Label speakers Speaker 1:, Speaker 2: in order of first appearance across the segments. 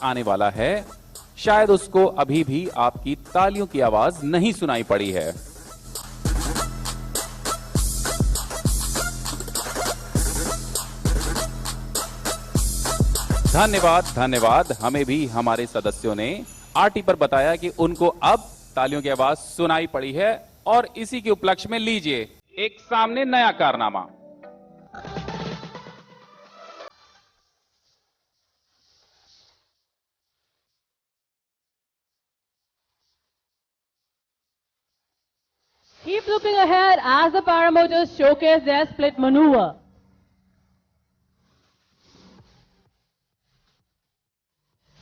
Speaker 1: आने वाला है। शायद उसको अभी भी आपकी तालियों की आवाज नहीं सुनाई पड़ी है। धन्यवाद धन्यवाद। हमें भी हमारे सदस्यों ने आरटी पर बताया कि उनको अब तालियों की आवाज सुनाई पड़ी है और इसी के उपलक्ष्य में लीजिए एक सामने नया कारनामा।
Speaker 2: Keep looking ahead as the paramotors showcase their split maneuver.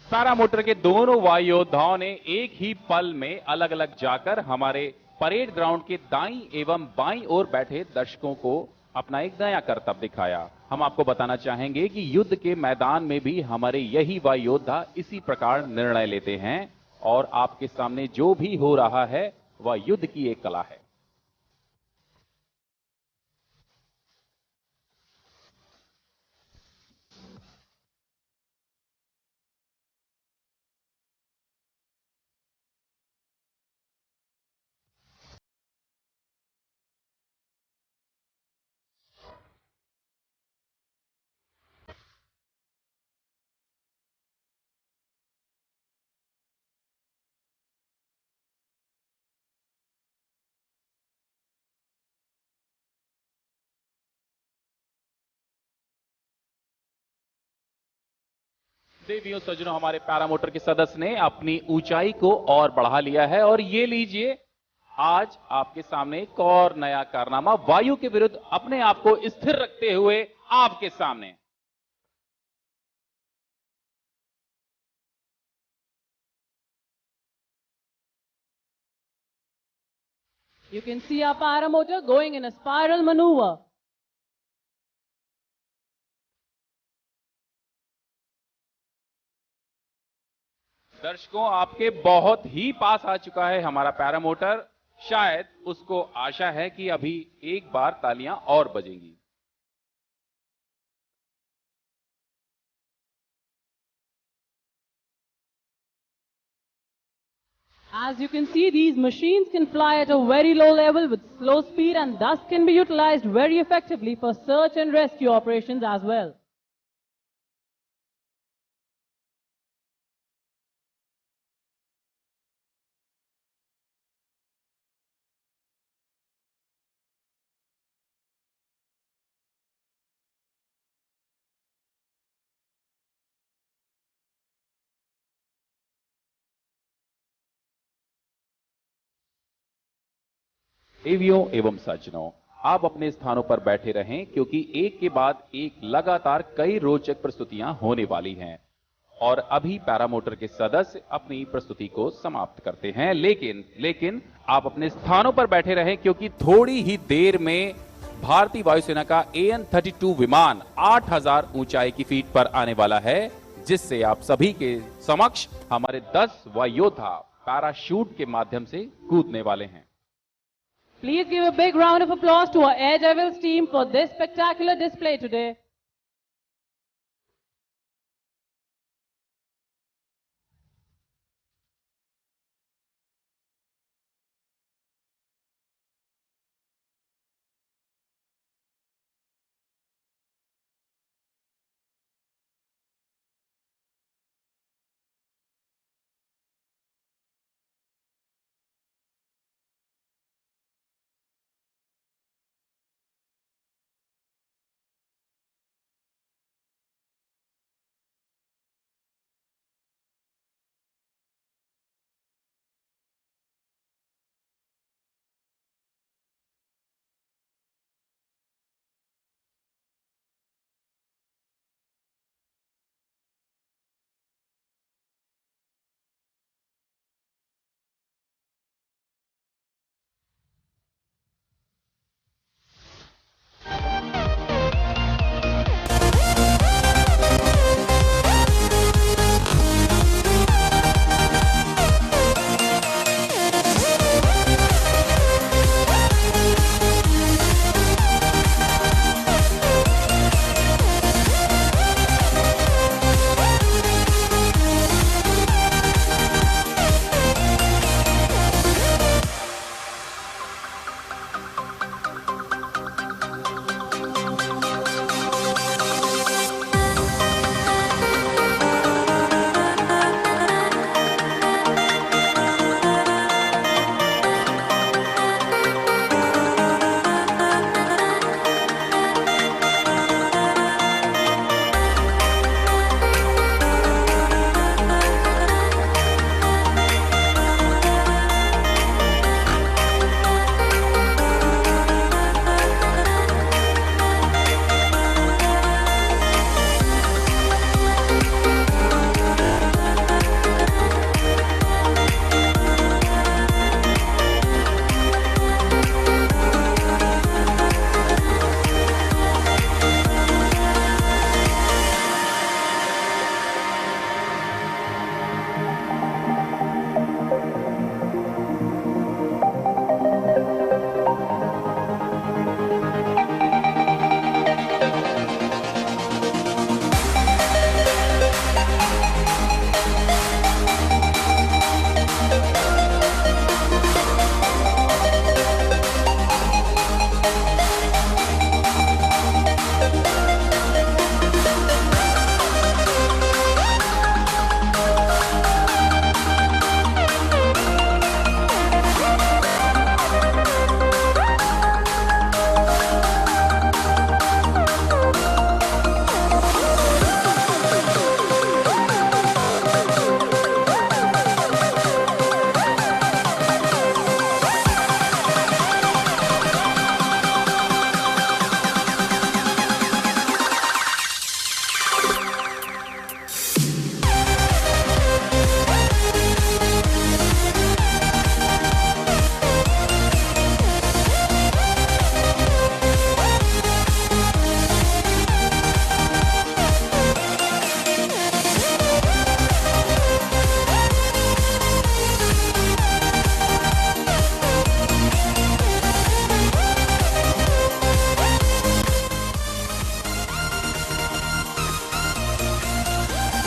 Speaker 1: Paramotor के दोनों वायु योद्धाओं ने एक ही पल में अलग अलग जाकर हमारे परेड ग्राउंड के दाईं एवं बाईं ओर बैठे दर्शकों को अपना एक नया करतब दिखाया। हम आपको बताना चाहेंगे कि युद्ध के मैदान में भी हमारे यही वायु योद्धा इसी प्रकार निर्णय लेते हैं और आपके सामने जो भी हो रहा है वह युद्ध की एक कला है। देवियों सज्जनों, हमारे पैरामोटर के सदस्य ने अपनी ऊंचाई को और बढ़ा लिया है और ये लीजिए आज आपके सामने एक और नया कारनामा वायु के विरुद्ध अपने आप को स्थिर रखते हुए आपके सामने।
Speaker 2: You can see our paramotor going in a spiral maneuver.
Speaker 1: दर्शकों, आपके बहुत ही पास आ चुका है हमारा पैरामोटर। शायद उसको आशा है कि अभी एक बार तालियां और बजेंगी।
Speaker 2: As you can see, these machines can fly at a very low level with slow speed and thus can be utilized very effectively for search and rescue operations as well.
Speaker 1: देवियों एवं सज्जनों, आप अपने स्थानों पर बैठे रहें क्योंकि एक के बाद एक लगातार कई रोचक प्रस्तुतियां होने वाली हैं और अभी पैरामोटर के सदस्य अपनी प्रस्तुति को समाप्त करते हैं। लेकिन आप अपने स्थानों पर बैठे रहें क्योंकि थोड़ी ही देर में भारतीय वायुसेना का AN-32 विमान 8000 ऊंचाई की फीट पर आने वाला है, जिससे आप सभी के समक्ष हमारे 10 वायुयोद्धा पैराशूट के माध्यम से कूदने वाले हैं।
Speaker 2: Please give a big round of applause to our Air Devils team for this spectacular display today.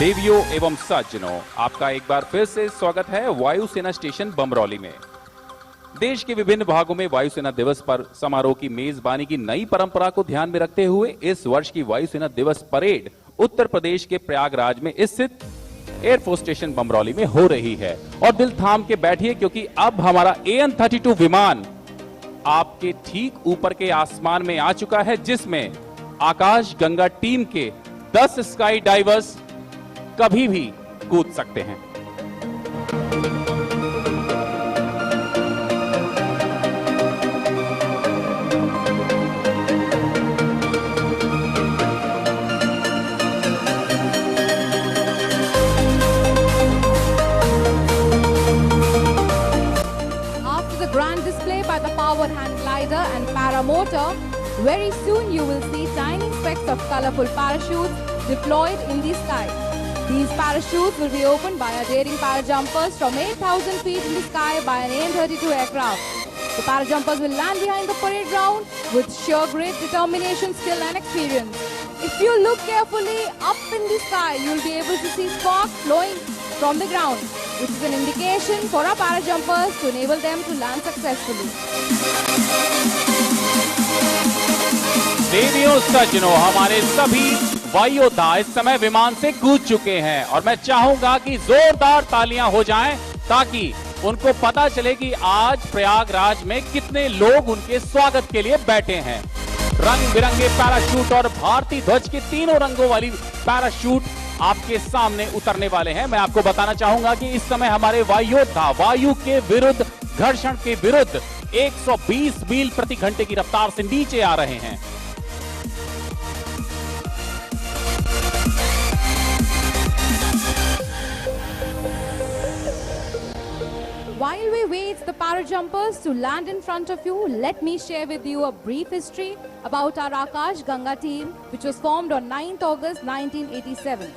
Speaker 1: देवियों एवं सज्जनों, आपका एक बार फिर से स्वागत है वायुसेना स्टेशन बमरौली में। देश के विभिन्न भागों में वायुसेना दिवस पर समारोह की मेजबानी की नई परंपरा को ध्यान में रखते हुए इस वर्ष की वायुसेना दिवस परेड उत्तर प्रदेश के प्रयागराज में स्थित एयरफोर्स स्टेशन बमरौली में हो रही है। और दिल थाम के बैठिए, क्योंकि अब हमारा AN-32 विमान आपके ठीक ऊपर के आसमान में आ चुका है, जिसमें आकाश गंगा टीम के 10 स्काई डाइवर्स कभी भी कूद सकते हैं।
Speaker 3: After the grand display by the powered hand glider and paramotor, very soon you will see tiny specks of colorful parachutes deployed in the sky. These parachutes will be opened by our daring parajumpers from 8,000 feet in the sky by an AN-32 aircraft. The parajumpers will land behind the parade ground with sheer great determination, skill and experience. If you look carefully up in the sky, you will be able to see sparks flowing from the ground, which is an indication for our parajumpers to enable them to land successfully.
Speaker 1: देवियों सज्जनों, हमारे सभी वायुयोद्धा इस समय विमान से कूद चुके हैं और मैं चाहूंगा कि जोरदार तालियां हो जाएं ताकि उनको पता चले कि आज प्रयागराज में कितने लोग उनके स्वागत के लिए बैठे हैं। रंग बिरंगे पैराशूट और भारतीय ध्वज के तीनों रंगों वाली पैराशूट आपके सामने उतरने वाले हैं। मैं आपको बताना चाहूंगा कि इस समय हमारे वायुयोद्धा वायु के विरुद्ध, घर्षण के विरुद्ध 120 मील प्रति घंटे की रफ्तार से नीचे आ रहे हैं।
Speaker 3: While we wait the parajumpers to land in front of you, let me share with you a brief history about our Akash Ganga team, which was formed on 9th August 1987.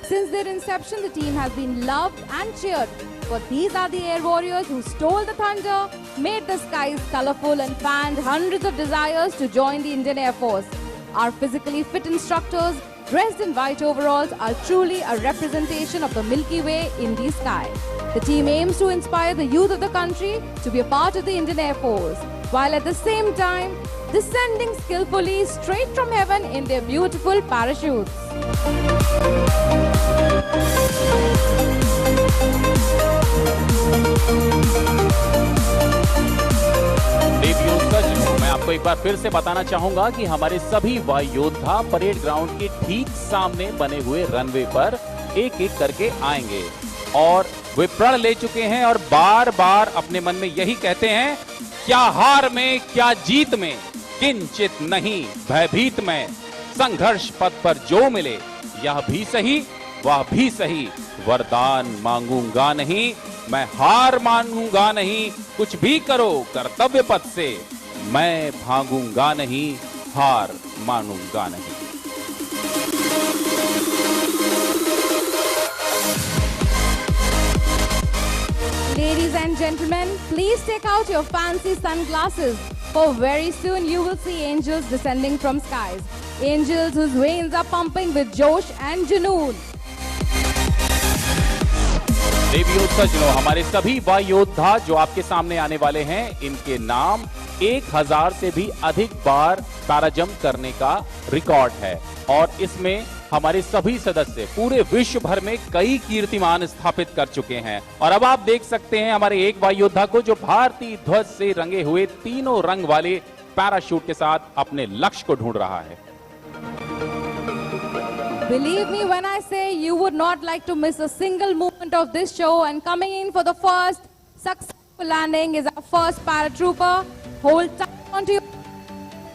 Speaker 3: Since their inception, the team has been loved and cheered, for these are the air warriors who stole the thunder, made the skies colorful and fanned hundreds of desires to join the Indian Air Force. Our physically fit instructors, dressed in white overalls, are truly a representation of the Milky Way in the sky. The team aims to inspire the youth of the country to be a part of the Indian Air Force, while at the same time descending skillfully straight from heaven in their beautiful parachutes.
Speaker 1: देवियों सज्जनों, मैं आपको एक बार फिर से बताना चाहूंगा कि हमारे सभी वायुयोद्धा परेड ग्राउंड के ठीक सामने बने हुए रनवे पर एक एक करके आएंगे और वे प्रण ले चुके हैं और बार बार अपने मन में यही कहते हैं, क्या हार में क्या जीत में, किंचित नहीं भयभीत में, संघर्ष पथ पर जो मिले यह भी सही वह भी सही, वरदान मांगूंगा नहीं, मैं हार मानूंगा नहीं, कुछ भी करो कर्तव्य पथ से, मैं भागूंगा नहीं, हार मानूंगा नहीं।
Speaker 3: Ladies and gentlemen, please take out your fancy sunglasses, for very soon you will see angels descending from skies. Angels whose veins are pumping with josh and junoon.
Speaker 1: देवियों सज्जनों, हमारे सभी वायुयोद्धा जो आपके सामने आने वाले हैं, इनके नाम 1000 से भी अधिक बार पैराजंप करने का रिकॉर्ड है और इसमें हमारे सभी सदस्य पूरे विश्व भर में कई कीर्तिमान स्थापित कर चुके हैं। और अब आप देख सकते हैं हमारे एक वायुयोद्धा को जो भारतीय ध्वज से रंगे हुए तीनों रंग वाले पैराशूट के साथ अपने लक्ष्य को ढूंढ रहा है।
Speaker 3: Believe me when I say you would not like to miss a single moment of this show, and coming in for the first successful landing is our first paratrooper. Hold tight onto your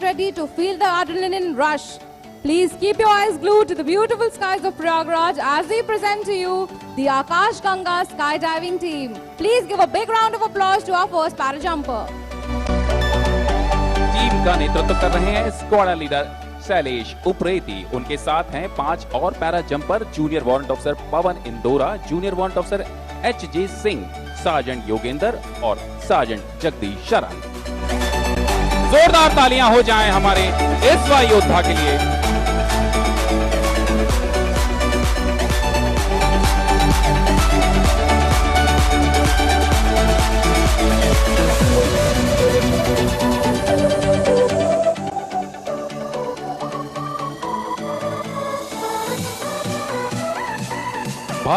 Speaker 3: ready to feel the adrenaline rush. Please keep your eyes glued to the beautiful skies of Prayagraj as we present to you the Akash Ganga skydiving team. Please give a big round of applause to our first parajumper.
Speaker 1: Team का नेतृत्व कर रहे हैं squad leader Shailesh Upreti, उनके साथ हैं 5 और para jumper junior warrant officer Pawan Indora, junior warrant officer HJ Singh, sergeant Yogendra और सार्जेंट जगदीश शरण। जोरदार तालियां हो जाएं हमारे इस वायुयोद्धा के लिए।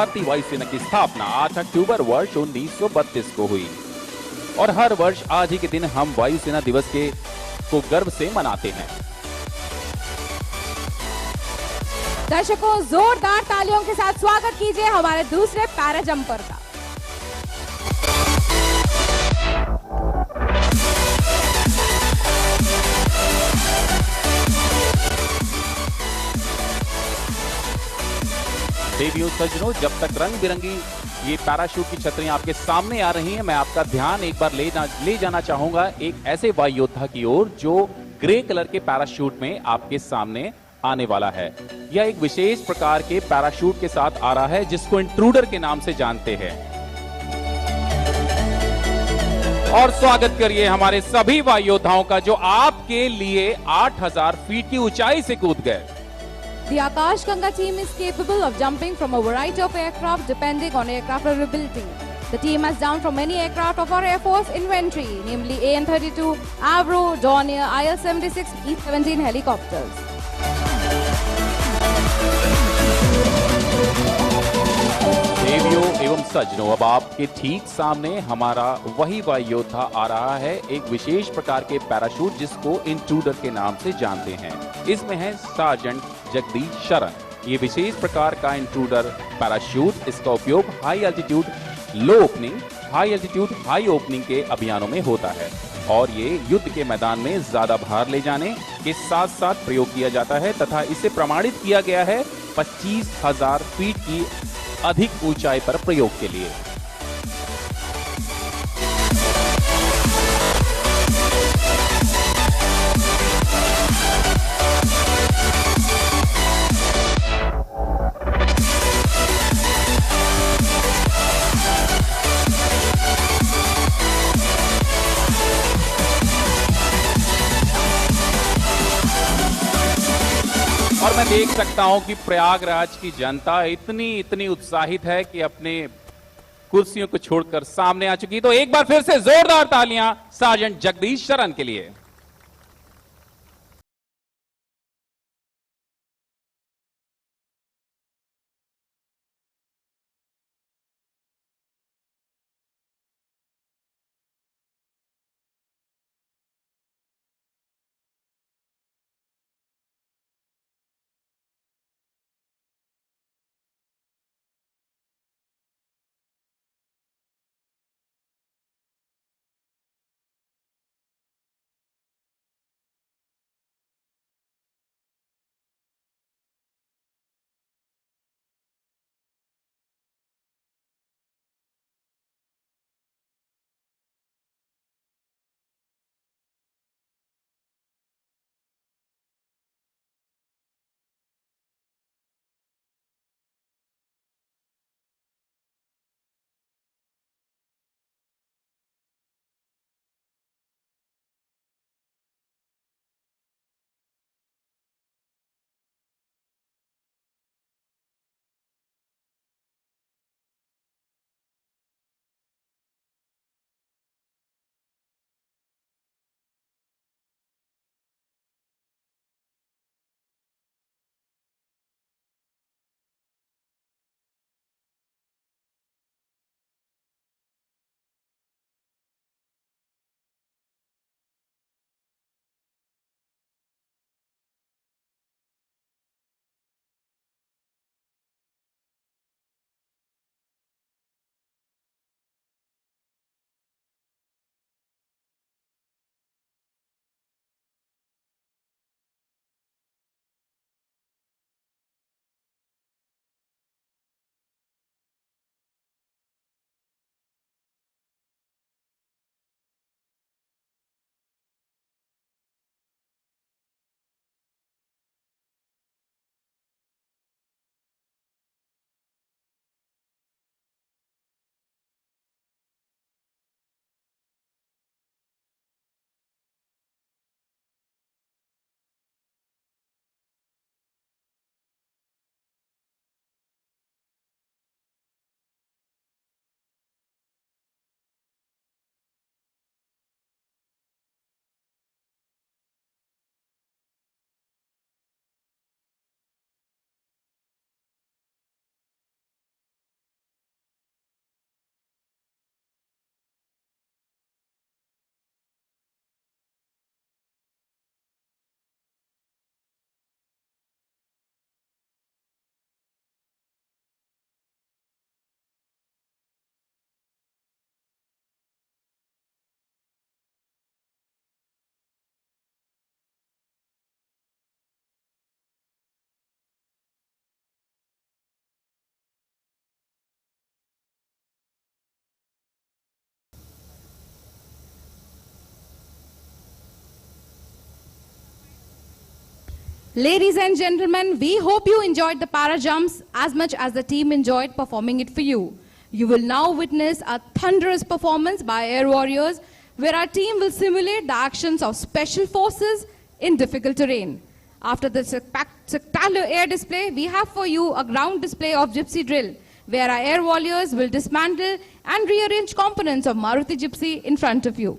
Speaker 1: भारतीय वायुसेना की स्थापना 8 अक्टूबर वर्ष 1932 को हुई और हर वर्ष आज ही के दिन हम वायुसेना दिवस को गर्व से मनाते हैं।
Speaker 3: दर्शकों, जोरदार तालियों के साथ स्वागत कीजिए हमारे दूसरे पैरा जंपर का।
Speaker 1: देवियों सज्जनों, जब तक रंग बिरंगी ये पैराशूट की छतरियां आपके सामने आ रही हैं, मैं आपका ध्यान एक बार ले जाना चाहूंगा एक ऐसे वायु योद्धा की ओर जो ग्रे कलर के पैराशूट में आपके सामने आने वाला है। यह एक विशेष प्रकार के पैराशूट के साथ आ रहा है जिसको इंट्रूडर के नाम से जानते हैं। और स्वागत करिए हमारे सभी वायु योद्धाओं का जो आपके लिए 8000 फीट की ऊंचाई से कूद गए।
Speaker 3: The Akash Ganga team is capable of jumping from a variety of aircraft depending on aircraft availability. The team has jumped from many aircraft of our Air Force inventory, namely AN-32, Avro, Dornier, IL-76, E-17 helicopters.
Speaker 1: देवियों एवं सज्जनों, अब आपके ठीक सामने हमारा वही वायु योद्धा आ रहा है, एक विशेष प्रकार के पैराशूट जिसको इंट्रूडर के नाम से जानते हैं। इसमें है सार्जेंट जगदीश शरण। ये विशेष प्रकार का इंट्रूडर पैराशूट, इसका उपयोग high altitude low opening, high altitude high opening के अभियानों में होता है और ये युद्ध के मैदान में ज्यादा भार ले जाने के साथ साथ प्रयोग किया जाता है तथा इसे प्रमाणित किया गया है 25,000 फीट की अधिक ऊंचाई पर प्रयोग के लिए। और मैं देख सकता हूं कि प्रयागराज की जनता इतनी उत्साहित है कि अपने कुर्सियों को छोड़कर सामने आ चुकी। तो एक बार फिर से जोरदार तालियां सार्जेंट जगदीश शरण के लिए।
Speaker 3: Ladies and gentlemen, we hope you enjoyed the para jumps as much as the team enjoyed performing it for you. You will now witness a thunderous performance by Air Warriors, where our team will simulate the actions of special forces in difficult terrain. After the spectacular air display, we have for you a ground display of Gypsy drill, where our Air Warriors will dismantle and rearrange components of Maruti Gypsy in front of you.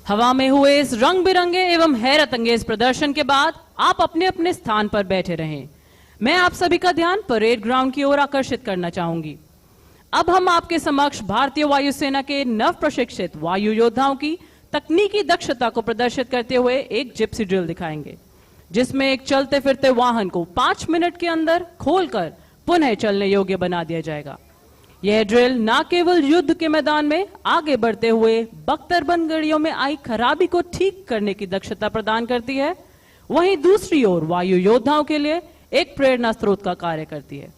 Speaker 2: हवा में हुए इस रंग बिरंगे एवं हैरत अंगेज प्रदर्शन के बाद आप अपने अपने स्थान पर बैठे रहें। मैं आप सभी का ध्यान परेड ग्राउंड की ओर आकर्षित करना चाहूंगी। अब हम आपके समक्ष भारतीय वायुसेना के नव प्रशिक्षित वायु योद्धाओं की तकनीकी दक्षता को प्रदर्शित करते हुए एक जिप्सी ड्रिल दिखाएंगे, जिसमें एक चलते फिरते वाहन को 5 मिनट के अंदर खोलकर पुनः चलने योग्य बना दिया जाएगा। यह ड्रिल न केवल युद्ध के मैदान में आगे बढ़ते हुए बख्तरबंद गाड़ियों में आई खराबी को ठीक करने की दक्षता प्रदान करती है, वहीं दूसरी ओर वायु योद्धाओं के लिए एक प्रेरणा स्रोत का कार्य करती है।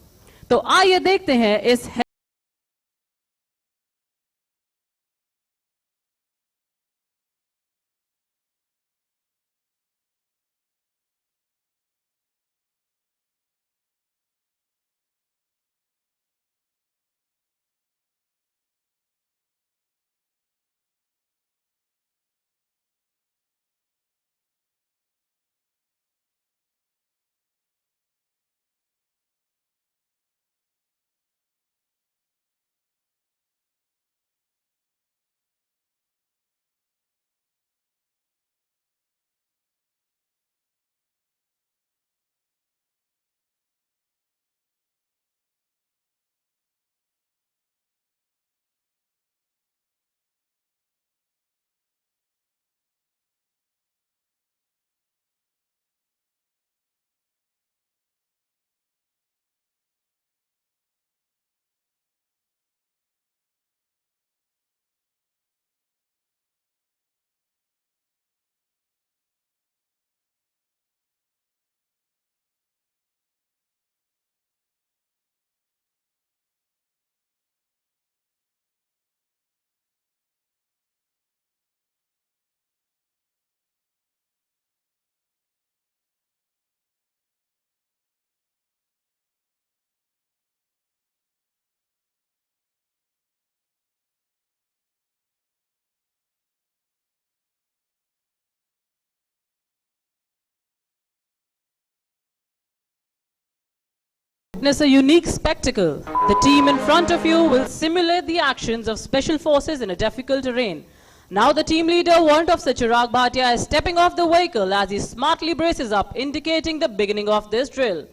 Speaker 2: तो आइए देखते हैं इस Witness a unique spectacle. The team in front of you will simulate the actions of special forces in a difficult terrain. Now the team leader, warrant officer Chirag Bhatia, is stepping off the vehicle as he smartly braces up, indicating the beginning of this drill.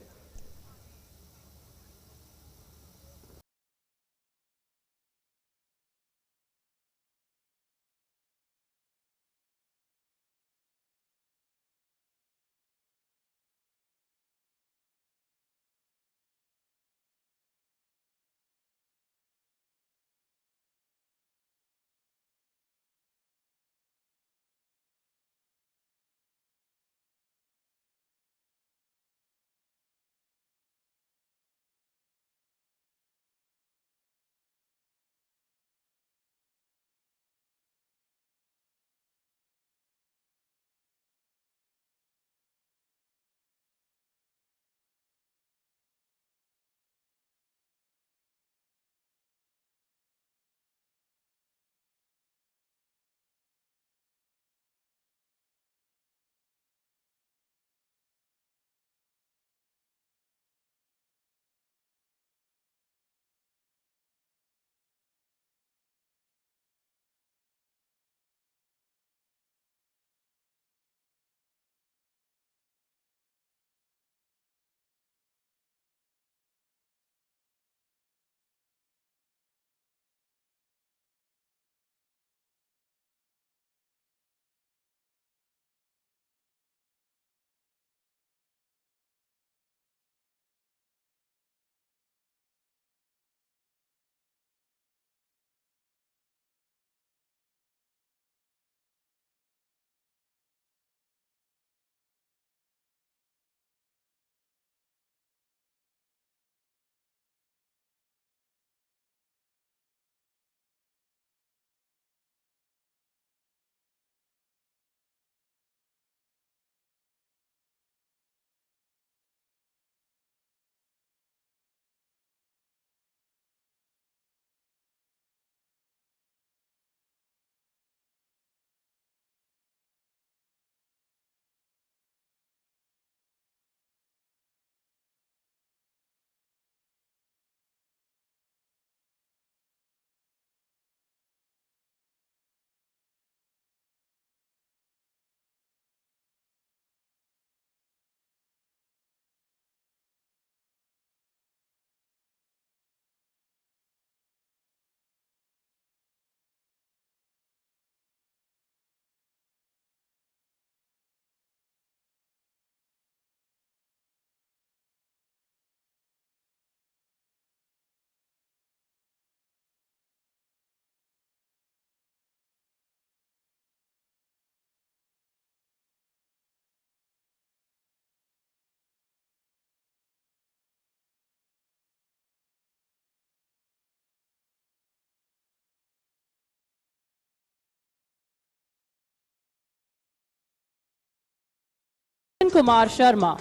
Speaker 2: Kumar Sharma,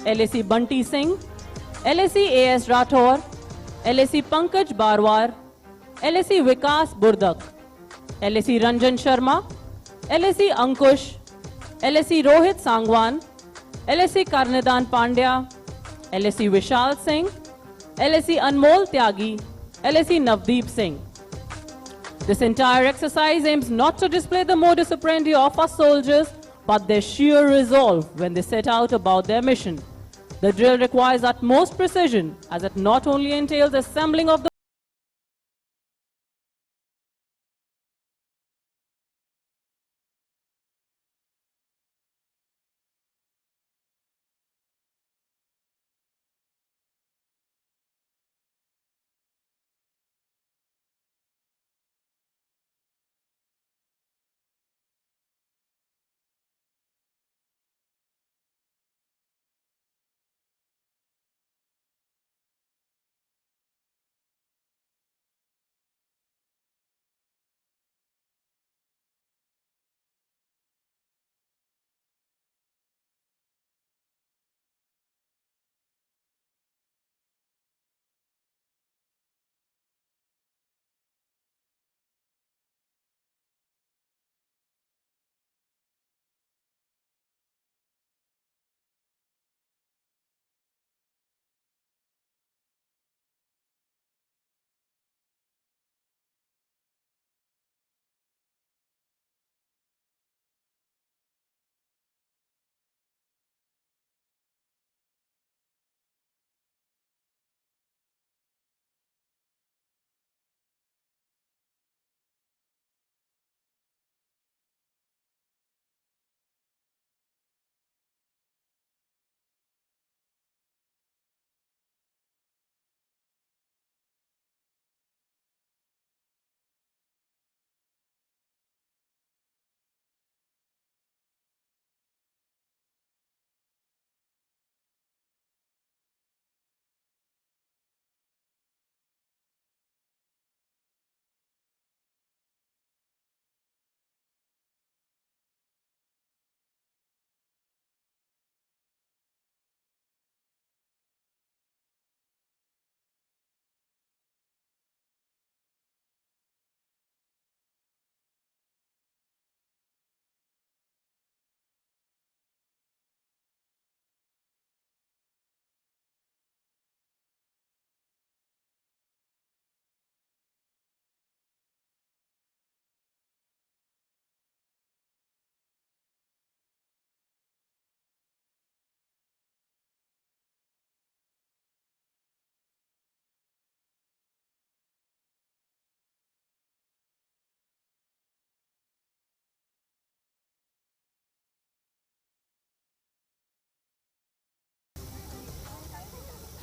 Speaker 2: LAC Bunty Singh, LAC AS Rathore, LAC Pankaj Barwar, LAC Vikas Burdak, LAC Ranjan Sharma, LAC Ankush, LAC Rohit Sangwan, LAC Karnidan Pandya, LAC Vishal Singh, LAC Anmol Tyagi, LAC Navdeep Singh. This entire exercise aims not to display the modus operandi of our soldiers, but their sheer resolve when they set out about their mission. The drill requires utmost precision, as it not only entails assembling of the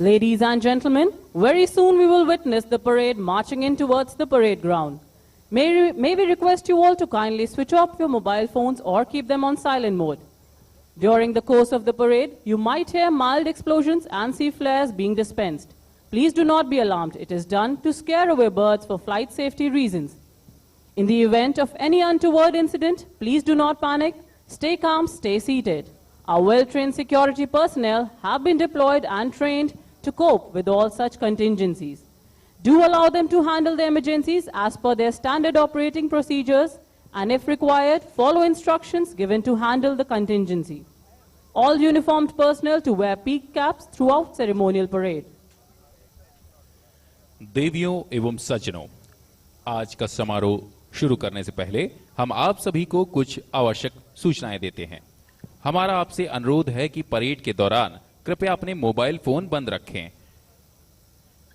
Speaker 2: Ladies and gentlemen, very soon we will witness the parade marching in towards the parade ground. May we request you all to kindly switch off your mobile phones or keep them on silent mode. During the course of the parade, you might hear mild explosions and see flares being dispensed. Please do not be alarmed. It is done to scare away birds for flight safety reasons. In the event of any untoward incident, please do not panic. Stay calm, stay seated. Our well-trained security personnel have been deployed and trained to cope with all such contingencies. Do allow them to handle the emergencies as per their standard operating procedures, and if required, follow instructions given to handle the contingency. All uniformed personnel to wear peak caps throughout ceremonial parade.
Speaker 1: देवियों एवं सज्जनों, आज का समारोह शुरू करने से पहले हम आप सभी को कुछ आवश्यक सूचनाएं देते हैं। हमारा आपसे अनुरोध है कि परेड के दौरान कृपया अपने मोबाइल फोन बंद रखें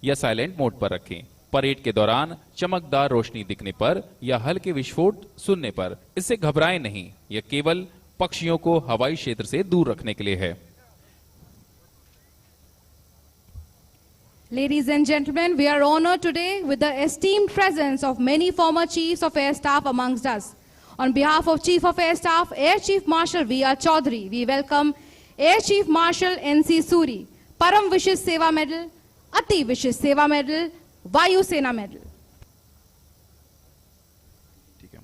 Speaker 1: या साइलेंट मोड पर रखें। परेड के दौरान चमकदार रोशनी दिखने पर या हल्के विस्फोट सुनने पर इससे घबराएं नहीं। यह केवल पक्षियों को हवाई क्षेत्र से दूर रखने के लिए है।
Speaker 3: Ladies and gentlemen, we are honored today with the esteemed presence of many former chiefs of air staff amongst us. On behalf of Chief of Air Staff, Air Chief Marshal V.R. Chaudhary, we welcome Air Chief Marshal N.C. Suri, Param Vishish Seva Medal, Ati Vishish Seva Medal, Vayu Sena Medal.
Speaker 1: ठीक है।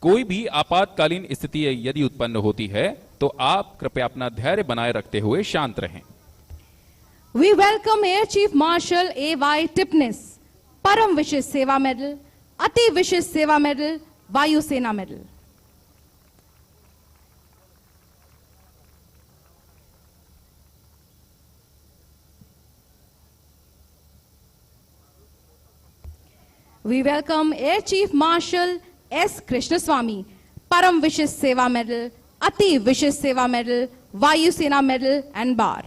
Speaker 1: कोई भी आपातकालीन स्थिति यदि उत्पन्न होती है तो आप कृपया अपना धैर्य बनाए रखते हुए शांत रहें।
Speaker 3: We welcome Air Chief Marshal A.Y. Tipnis, Param Vishish Seva Medal, Ati Vishish Seva Medal, Vayu Sena Medal. We welcome Air Chief Marshal S. Krishnaswamy, Param Vishish Seva Medal, Ati Vishish Seva Medal, Vayu Sena Medal and Bar.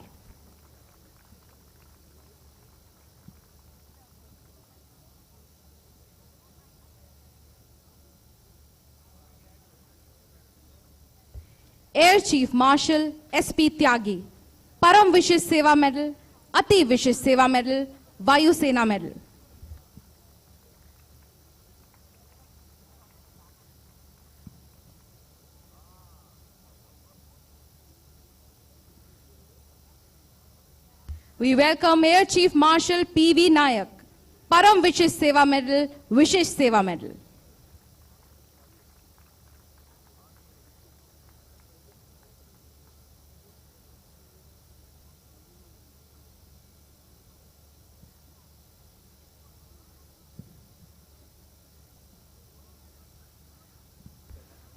Speaker 3: Air Chief Marshal S.P. Tyagi, Param Vishish Seva Medal, Ati Vishish Seva Medal, Vayu Sena Medal. We welcome Air Chief Marshal P.V. Nayak, Param Vishish Seva Medal, Vishish Seva Medal.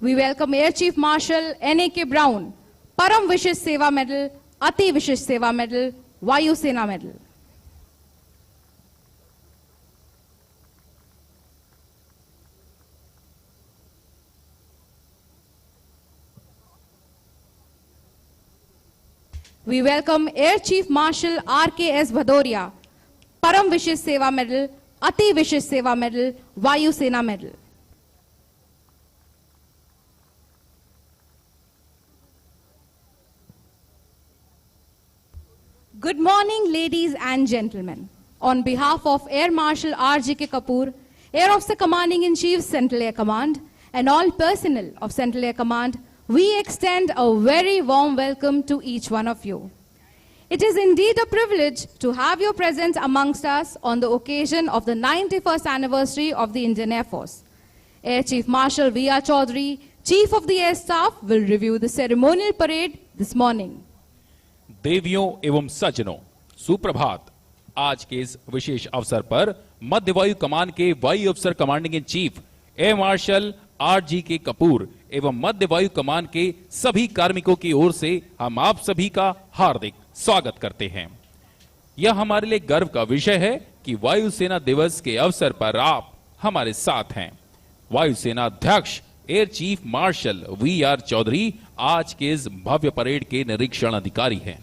Speaker 3: We welcome Air Chief Marshal N.A.K. Brown, Param Vishish Seva Medal, Ati Vishish Seva Medal, Vayu Sena Medal. We welcome Air Chief Marshal R.K.S. Bhadoria, Param Vishish Seva Medal, Ati Vishish Seva Medal, Vayu Sena Medal. Good morning, ladies and gentlemen. On behalf of Air Marshal R.G.K. Kapoor, Air Officer Commanding in Chief, Central Air Command, and all personnel of Central Air Command, we extend a very warm welcome to each one of you. It is indeed a privilege to have your presence amongst us on the occasion of the 91st anniversary of the Indian Air Force. Air Chief Marshal V.R. Chaudhary, Chief of the Air Staff, will review the ceremonial parade this morning.
Speaker 1: देवियों एवं सज्जनों, सुप्रभात। आज के इस विशेष अवसर पर मध्य वायु कमान के वायु अफसर commanding in chief air marshal R.G.K. Kapoor एवं मध्य वायु कमान के सभी कार्मिकों की ओर से हम आप सभी का हार्दिक स्वागत करते हैं। यह हमारे लिए गर्व का विषय है कि वायुसेना दिवस के अवसर पर आप हमारे साथ हैं। वायुसेना अध्यक्ष air chief martial V.R. Chaudhary आज के इस भव्य परेड के निरीक्षण अधिकारी हैं।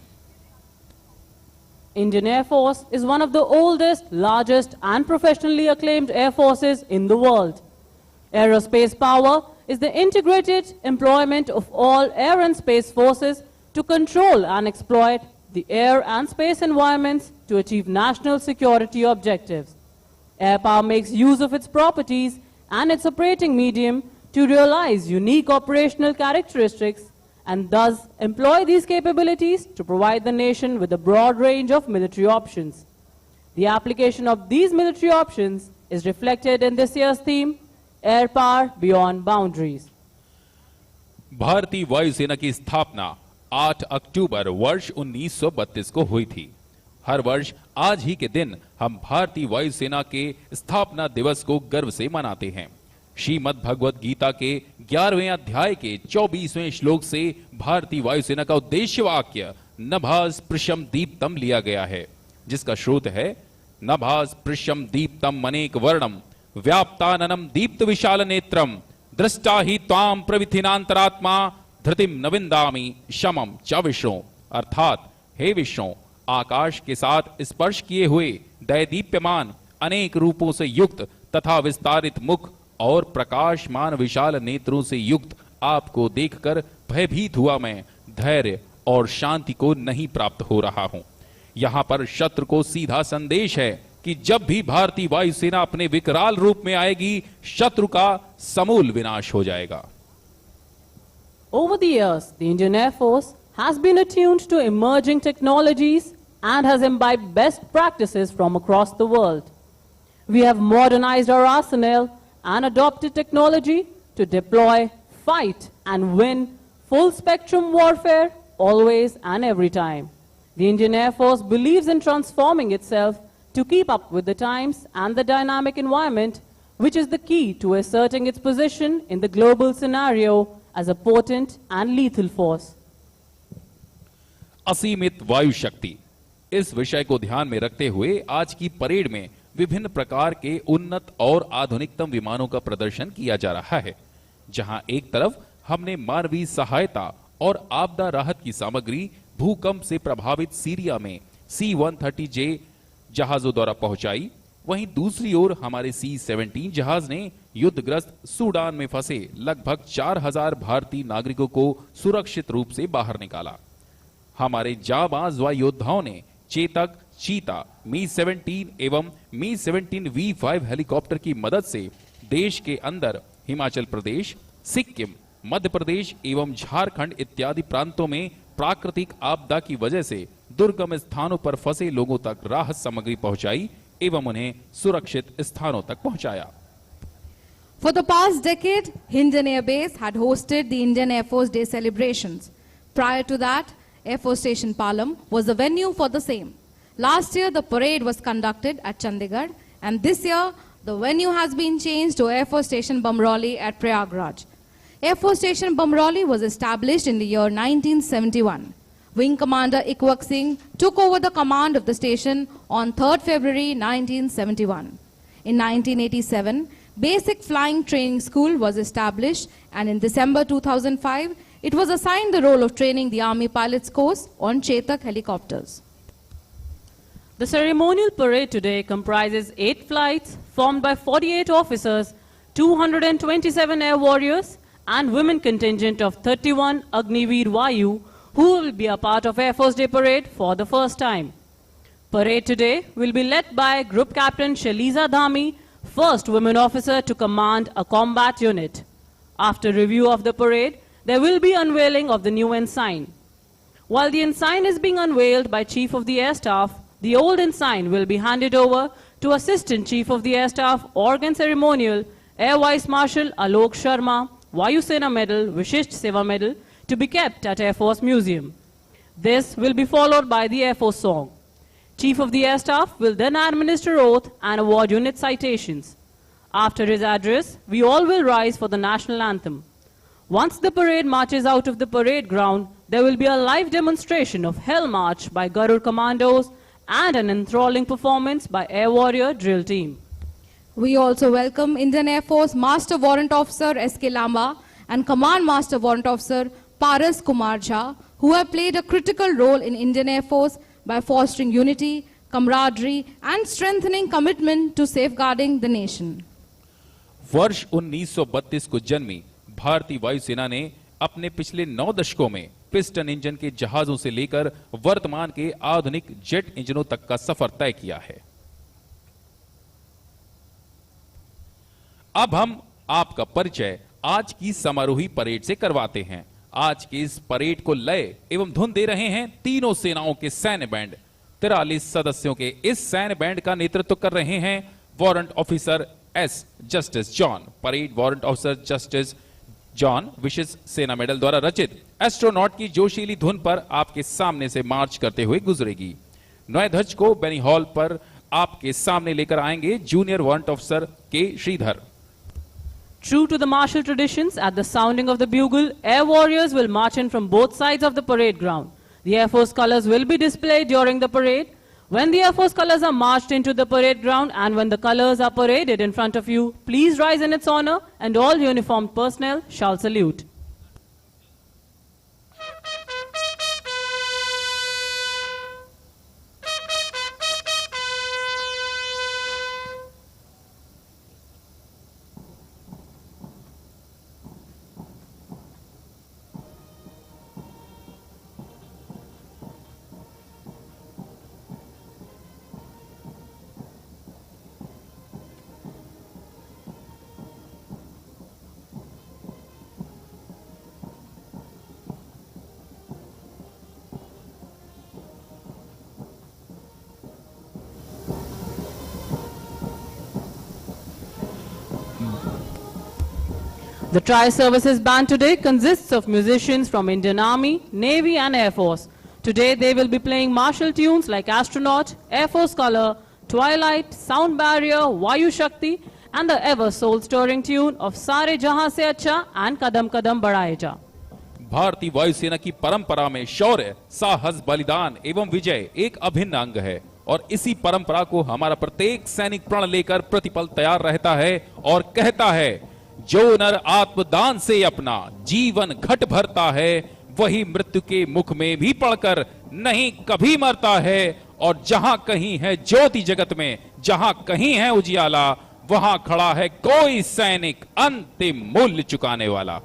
Speaker 2: Indian Air Force is one of the oldest, largest and professionally acclaimed air forces in the world. Aerospace power is the integrated employment of all air and space forces to control and exploit the air and space environments to achieve national security objectives. Air power makes use of its properties and its operating medium to realize unique operational characteristics and thus employ these capabilities to provide the nation with a broad range of military options. The application of these military options is reflected in this year's theme, Air Power Beyond Boundaries.
Speaker 1: भारतीय वायुसेना की स्थापना 8 अक्टूबर वर्ष 1932 को हुई थी। हर वर्ष आज ही के दिन हम भारतीय वायुसेना के स्थापना दिवस को गर्व से मनाते हैं। श्रीमद् भगवद गीता के 11वें अध्याय के 24वें श्लोक से भारतीय वायुसेना का उद्देश्य वाक्य नभास पृशम दीप्तम लिया गया है, जिसका श्रोत है नभास पृशम दीप्तम अनेक वर्णम व्याप्ताननम दीप्त विशाल नेत्रम दृष्टा ही त्वाम प्रविथिनांतरात्मा धृतिम नविंदामि शमम च विष्णु। अर्थात हे विष्णु, आकाश के साथ स्पर्श किए हुए दैदीप्यमान अनेक रूपों से युक्त तथा विस्तारित मुख और प्रकाशमान विशाल नेत्रों से युक्त आपको देखकर भयभीत हुआ मैं धैर्य और शांति को नहीं प्राप्त हो रहा हूं। यहां पर शत्रु को सीधा संदेश है कि जब भी भारतीय वायुसेना अपने विकराल रूप में आएगी, शत्रु का समूल विनाश हो जाएगा।
Speaker 2: Over the years, the Indian Air Force has been attuned to emerging technologies and has imbibed best practices from across the world. We have modernized our arsenal and adopted technology to deploy, fight, and win full spectrum warfare always and every time. The Indian Air Force believes in transforming itself to keep up with the times and the dynamic environment, which is the key to asserting its position in the global scenario as a potent and lethal force.
Speaker 1: असीमित वायु शक्ति, इस विषय को ध्यान में रखते हुए आज की परेड में विभिन्न प्रकार के उन्नत और आधुनिकतम विमानों का प्रदर्शन किया जा रहा है, जहां एक तरफ हमने मानवीय सहायता और आपदा राहत की सामग्री भूकंप से प्रभावित सीरिया में C-130J जहाजों द्वारा पहुंचाई, वहीं दूसरी ओर हमारे C-17 जहाज ने युद्धग्रस्त सूडान में फंसे लगभग 4000 भारतीय नागरिकों को सुरक्षित रूप से बाहर निकाला। हमारे जाबाज वायु योद्धाओं ने चेतक, चीता, मी-17 एवं मी-17V5 हेलीकॉप्टर की मदद से देश के अंदर हिमाचल प्रदेश, सिक्किम, मध्य प्रदेश एवं झारखंड इत्यादि प्रांतों में प्राकृतिक आपदा की वजह से दुर्गम स्थानों पर फंसे लोगों तक राहत सामग्री पहुंचाई एवं उन्हें सुरक्षित स्थानों तक पहुंचाया।
Speaker 3: For the past decade, Hindon Air Base had hosted the Indian Air Force Day celebrations. Prior to that, Air Force Station Palam was the venue for the same. Last year, the parade was conducted at Chandigarh, and this year, the venue has been changed to Air Force Station Bamroli at Prayagraj. Air Force Station Bamroli was established in the year 1971. Wing Commander Ikwak Singh took over the command of the station on 3rd February 1971. In 1987, Basic Flying Training School was established, and in December 2005, it was assigned the role of training the Army Pilots course on Chetak helicopters.
Speaker 2: The ceremonial parade today comprises 8 flights formed by 48 officers, 227 air warriors, and women contingent of 31 Agniveer Vayu, who will be a part of Air Force Day Parade for the first time. Parade today will be led by Group Captain Shaliza Dhami, first women officer to command a combat unit. After review of the parade, there will be unveiling of the new ensign. While the ensign is being unveiled by Chief of the Air Staff, the old ensign will be handed over to Assistant Chief of the Air Staff, Organ Ceremonial, Air Vice Marshal Alok Sharma, Vayu Sena Medal, Vishisht Seva Medal, to be kept at Air Force Museum. This will be followed by the Air Force song. Chief of the Air Staff will then administer oath and award unit citations. After his address, we all will rise for the national anthem. Once the parade marches out of the parade ground, there will be a live demonstration of Hell March by Garud Commandos and an enthralling performance by Air Warrior Drill Team.
Speaker 3: We also welcome Indian Air Force Master Warrant Officer S.K. Lamba and Command Master Warrant Officer Paras Kumar Jha, who have played a critical role in Indian Air Force by fostering unity, camaraderie and strengthening commitment to safeguarding the nation.
Speaker 1: वर्ष 1932 को जन्मी भारतीय वायुसेना ने अपने पिछले 9 दशकों में पिस्टन इंजन के जहाजों से लेकर वर्तमान के आधुनिक जेट इंजनों तक का सफर तय किया है। अब हम आपका परिचय आज की समारोही परेड से करवाते हैं। आज की इस परेड को लय एवं धुन दे रहे हैं तीनों सेनाओं के सैन्य बैंड। 43 सदस्यों के इस सैन्य बैंड का नेतृत्व कर रहे हैं warrant officer S Justice John. Parade warrant officer Justice John विशेष सेना मेडल द्वारा रचित एस्ट्रोनॉट की जोशीली धुन पर आपके सामने से मार्च करते हुए गुजरेगी। नए ध्वज को बेनी हॉल पर आपके सामने लेकर आएंगे जूनियर वारंट ऑफिसर के Shridhar.
Speaker 2: True to the martial traditions, at the sounding of the bugle, air warriors will march in from both sides of the parade ground. The Air Force colors will be displayed during the parade. When the Air Force colors are marched into the parade ground and when the colors are paraded in front of you, please rise in its honor and all uniformed personnel shall salute. The Tri-Services Band today consists of musicians from Indian Army, Navy and Air Force. Today they will be playing martial tunes like Astronaut, Air Force Color, Twilight, Sound Barrier, Vayu Shakti and the ever soul-stirring tune of Sare Jahan Se Acha and Kadam Kadam Badhaye Ja.
Speaker 1: भारतीय वायुसेना की परंपरा में शौर्य, साहस, बलिदान एवं विजय एक अभिन्न अंग है और इसी परंपरा को हमारा प्रत्येक सैनिक प्रण लेकर प्रतिपल तैयार रहता है और कहता है, जो नर आत्मदान से अपना जीवन घट भरता है वही मृत्यु के मुख में भी पड़कर नहीं कभी मरता है। और जहां कहीं है ज्योति जगत में, जहां कहीं है उजियाला, वहां खड़ा है कोई सैनिक अंतिम मूल्य चुकाने वाला।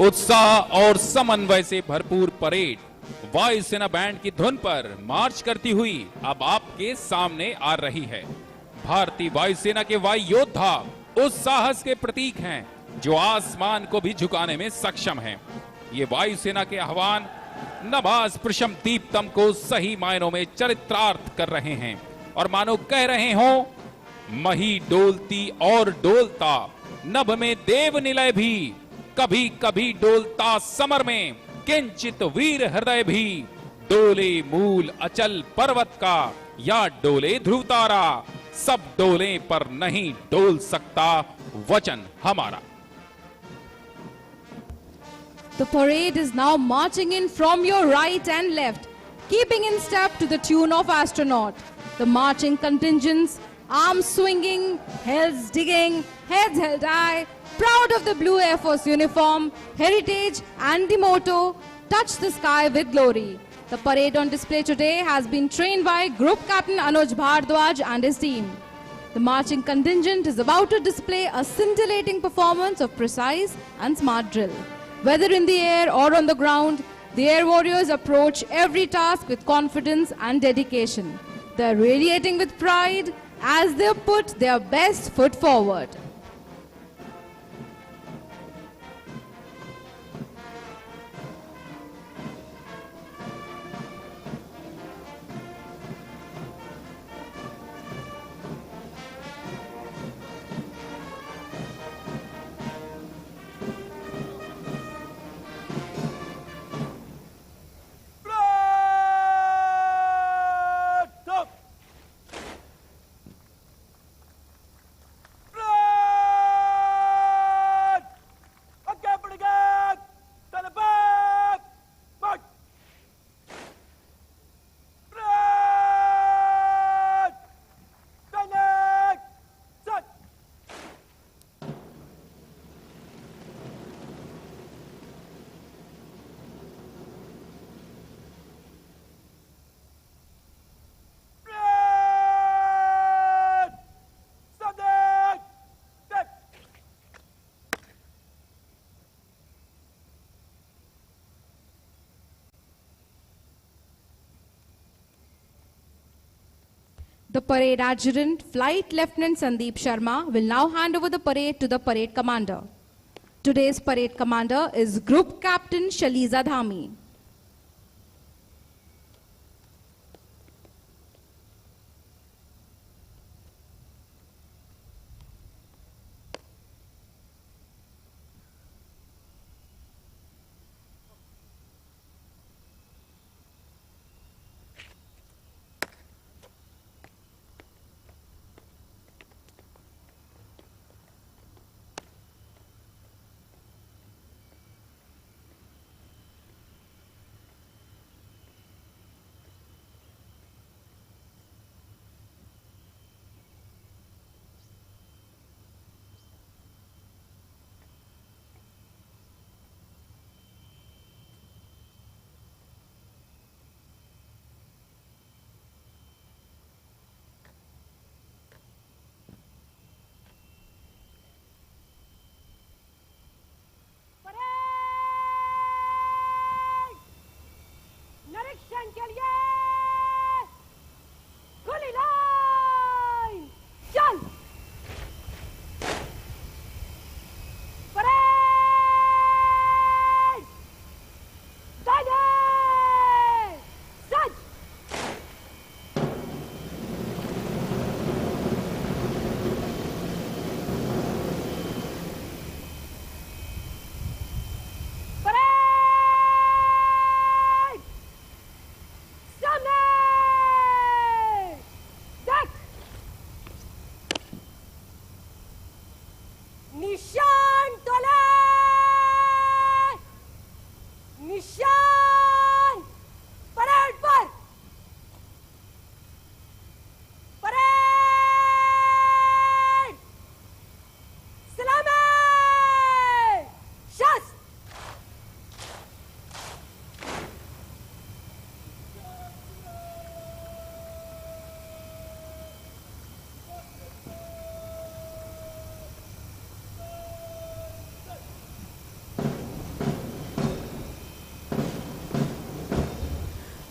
Speaker 1: उत्साह और समन्वय से भरपूर परेड वायुसेना बैंड की धुन पर मार्च करती हुई अब आपके सामने आ रही है। भारतीय वायुसेना के वायु योद्धा उस साहस के प्रतीक हैं जो आसमान को भी झुकाने में सक्षम हैं। ये वायुसेना के आह्वान नभास प्रशम दीप्तम को सही मायनों में चरित्रार्थ कर रहे हैं और मानो कह रहे हो, मही डोलती और डोलता नभ में देव निलय भी, कभी कभी डोलता समर में किंचित वीर हृदय भी, डोले मूल अचल पर्वत का या डोले ध्रुव तारा, सब डोले पर नहीं डोल सकता वचन हमारा।
Speaker 3: The parade is now marching in from your right and left, keeping in step to the tune of astronaut. The marching contingents, arms swinging, heads digging, heads held high, proud of the blue Air Force uniform, heritage and the motto, touch the sky with glory. The parade on display today has been trained by Group Captain Anuj Bhardwaj and his team. The marching contingent is about to display a scintillating performance of precise and smart drill. Whether in the air or on the ground, the air warriors approach every task with confidence and dedication. They are radiating with pride as they put their best foot forward. The parade adjutant, Flight Lieutenant Sandeep Sharma, will now hand over the parade to the parade commander. Today's parade commander is Group Captain Shaliza Dhami.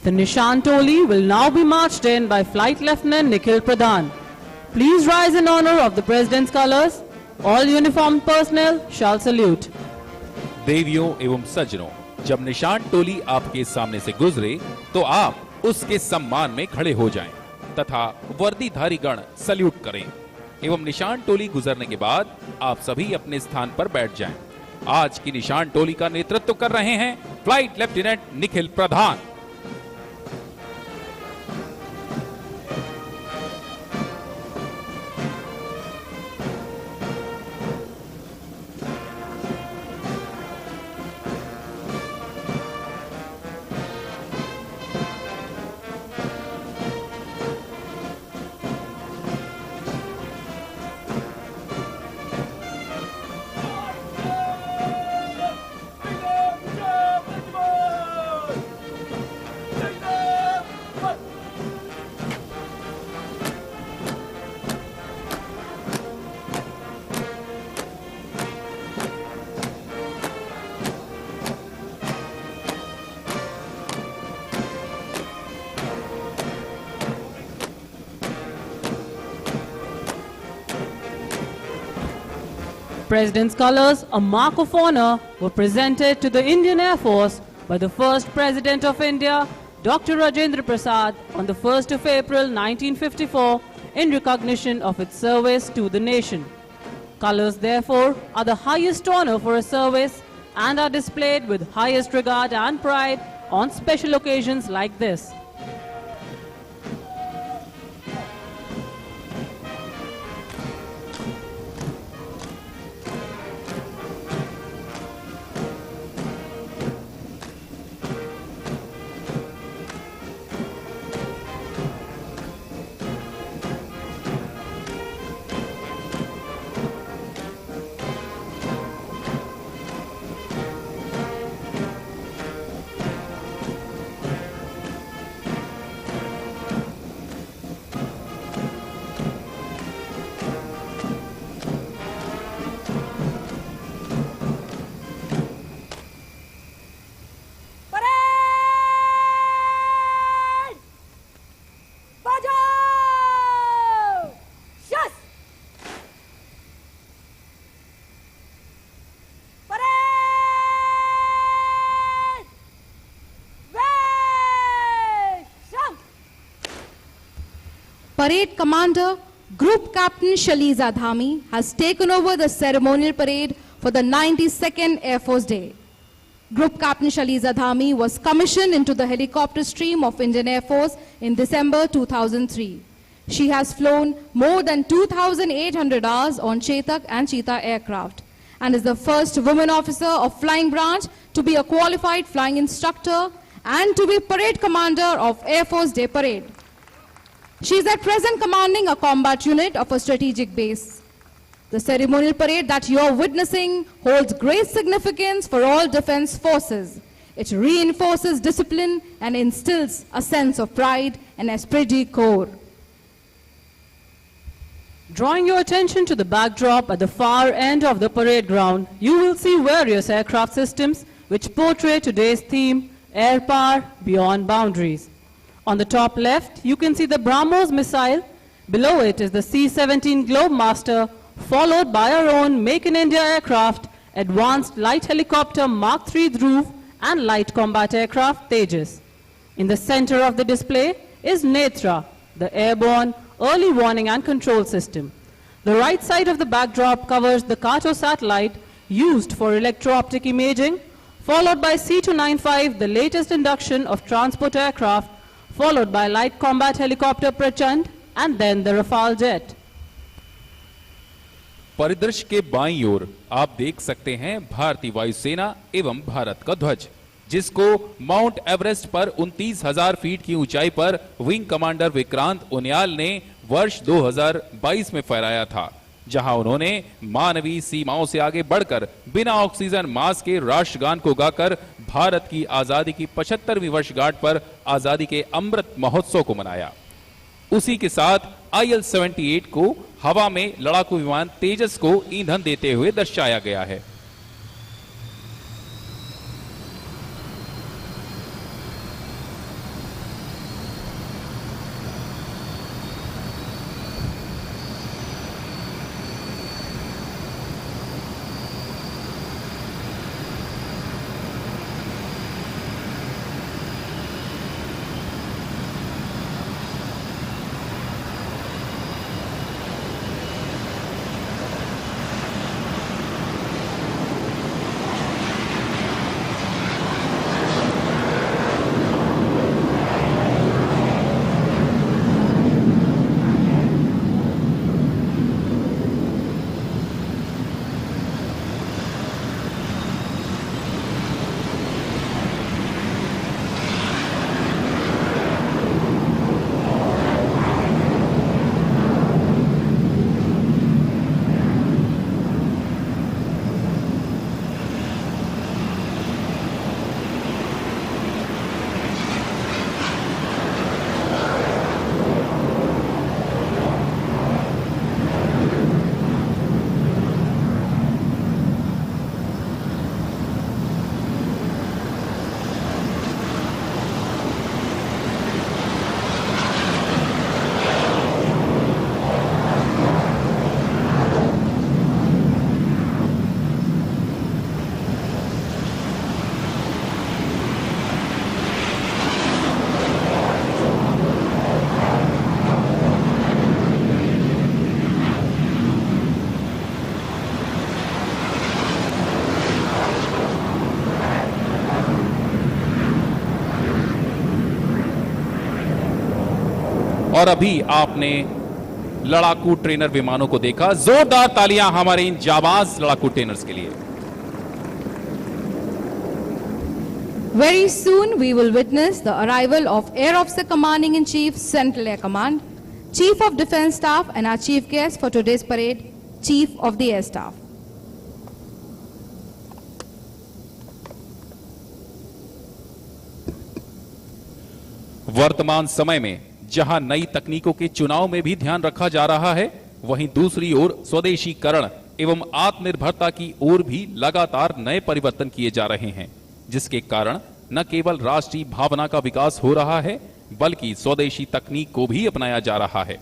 Speaker 2: The Nishan Toli will now be marched in by Flight Lieutenant Nikhil Pradhan. Please rise in honor of the President's colors. All uniformed personnel shall salute.
Speaker 1: देवियों एवं सज्जनों, जब निशान टोली आपके सामने से गुजरे तो आप उसके सम्मान में खड़े हो जाएं तथा वर्दीधारी गण सल्यूट करें एवं निशान टोली गुजरने के बाद आप सभी अपने स्थान पर बैठ जाएं। आज की निशान टोली का नेतृत्व कर रहे हैं flight lieutenant Nikhil Pradhan.
Speaker 2: President's colors, a mark of honor, were presented to the Indian Air Force by the first President of India, Dr. Rajendra Prasad, on the 1st of April 1954 in recognition of its service to the nation. Colors, therefore, are the highest honor for a service and are displayed with highest regard and pride on special occasions like this.
Speaker 3: Parade Commander, Group Captain Shaliza Dhami has taken over the ceremonial parade for the 92nd Air Force Day. Group Captain Shaliza Dhami was commissioned into the helicopter stream of Indian Air Force in December 2003. She has flown more than 2,800 hours on Chetak and Cheetah aircraft and is the first woman officer of Flying Branch to be a qualified flying instructor and to be Parade Commander of Air Force Day Parade. She is at present commanding a combat unit of a strategic base. The ceremonial parade that you are witnessing holds great significance for all defense forces. It reinforces discipline and instills a sense of pride and esprit de corps.
Speaker 2: Drawing your attention to the backdrop at the far end of the parade ground, you will see various aircraft systems which portray today's theme, Air Power Beyond Boundaries. On the top left, you can see the BrahMos missile. Below it is the C-17 Globemaster, followed by our own Make in India aircraft, Advanced Light Helicopter Mark III Dhruv and Light Combat Aircraft Tejas. In the center of the display is Netra, the airborne early warning and control system. The right side of the backdrop covers the Kato satellite used for electro-optic imaging, followed by C-295, the latest induction of transport aircraft, followed by light combat helicopter Prachand, and then the Rafale jet.
Speaker 1: परिदृश्य के बाईं ओर आप देख सकते हैं भारतीय वायुसेना एवं भारत का ध्वज, जिसको माउंट एवरेस्ट पर 29,000 फीट की ऊंचाई पर विंग कमांडर विक्रांत उनियाल ने वर्ष 2022 में फहराया था, जहां उन्होंने मानवीय सीमाओं से आगे बढ़कर बिना ऑक्सीजन मास्क के राष्ट्रगान को गाकर भारत की आजादी की 75वीं वर्षगांठ पर आजादी के अमृत महोत्सव को मनाया। उसी के साथ IL-78 को हवा में लड़ाकू विमान तेजस को ईंधन देते हुए दर्शाया गया है। और अभी आपने लड़ाकू ट्रेनर विमानों को देखा। जोरदार तालियां हमारे इन जाबाज लड़ाकू ट्रेनर्स के लिए।
Speaker 3: Very soon we will witness the arrival of Air Officer Commanding in Chief, Central Air Command, Chief of Defence Staff, and our chief guest for today's parade, Chief of the Air Staff.
Speaker 1: वर्तमान समय में जहां नई तकनीकों के चुनाव में भी ध्यान रखा जा रहा है, वहीं दूसरी ओर स्वदेशीकरण एवं आत्मनिर्भरता की ओर भी लगातार नए परिवर्तन किए जा रहे हैं, जिसके कारण न केवल राष्ट्रीय भावना का विकास हो रहा है, बल्कि स्वदेशी तकनीक को भी अपनाया जा रहा है।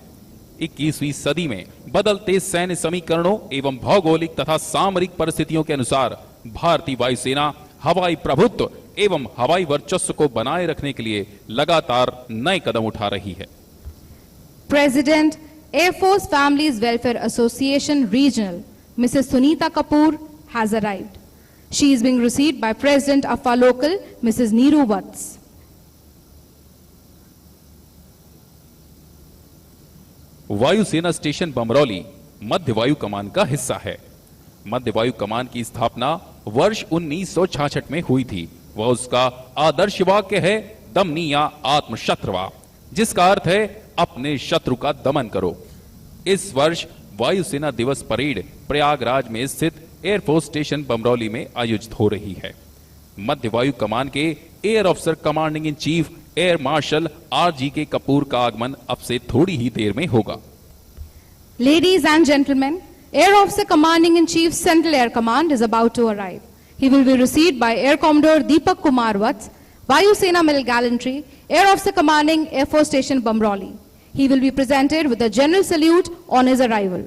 Speaker 1: 21वीं सदी में बदलते सैन्य समीकरणों एवं भौगोलिक तथा सामरिक परिस्थितियों के अनुसार भारतीय वायुसेना हवाई प्रभुत्व एवं हवाई वर्चस्व को बनाए रखने के लिए लगातार नए कदम उठा रही है।
Speaker 3: President, Air Force Families Welfare Association Regional, Mrs. Sunita Kapoor, has arrived. She is being received by President of our local, Mrs. Neeru Vats.
Speaker 1: वायुसेना स्टेशन बमरौली मध्य वायु कमान का हिस्सा है। मध्य वायु कमान की स्थापना वर्ष 1966 में हुई थी। वह उसका आदर्श वाक्य है, दमनी या आत्मशत्रुवा, जिसका अर्थ है अपने शत्रु का दमन करो। इस वर्ष वायुसेना दिवस परेड प्रयागराज में स्थित एयरफोर्स स्टेशन बमरौली में आयोजित हो रही है। मध्य वायु कमान के air officer commanding in chief air marshal RGK Kapoor का आगमन अब से थोड़ी ही देर में होगा।
Speaker 3: Ladies and gentlemen, Air Officer Commanding in Chief, Central Air Command is about to arrive. He will be received by Air Commodore Deepak Kumar Vats, Vayu Sena Medal Gallantry, Air Officer Commanding Air Force Station Bamroli. He will be presented with a general salute on his arrival.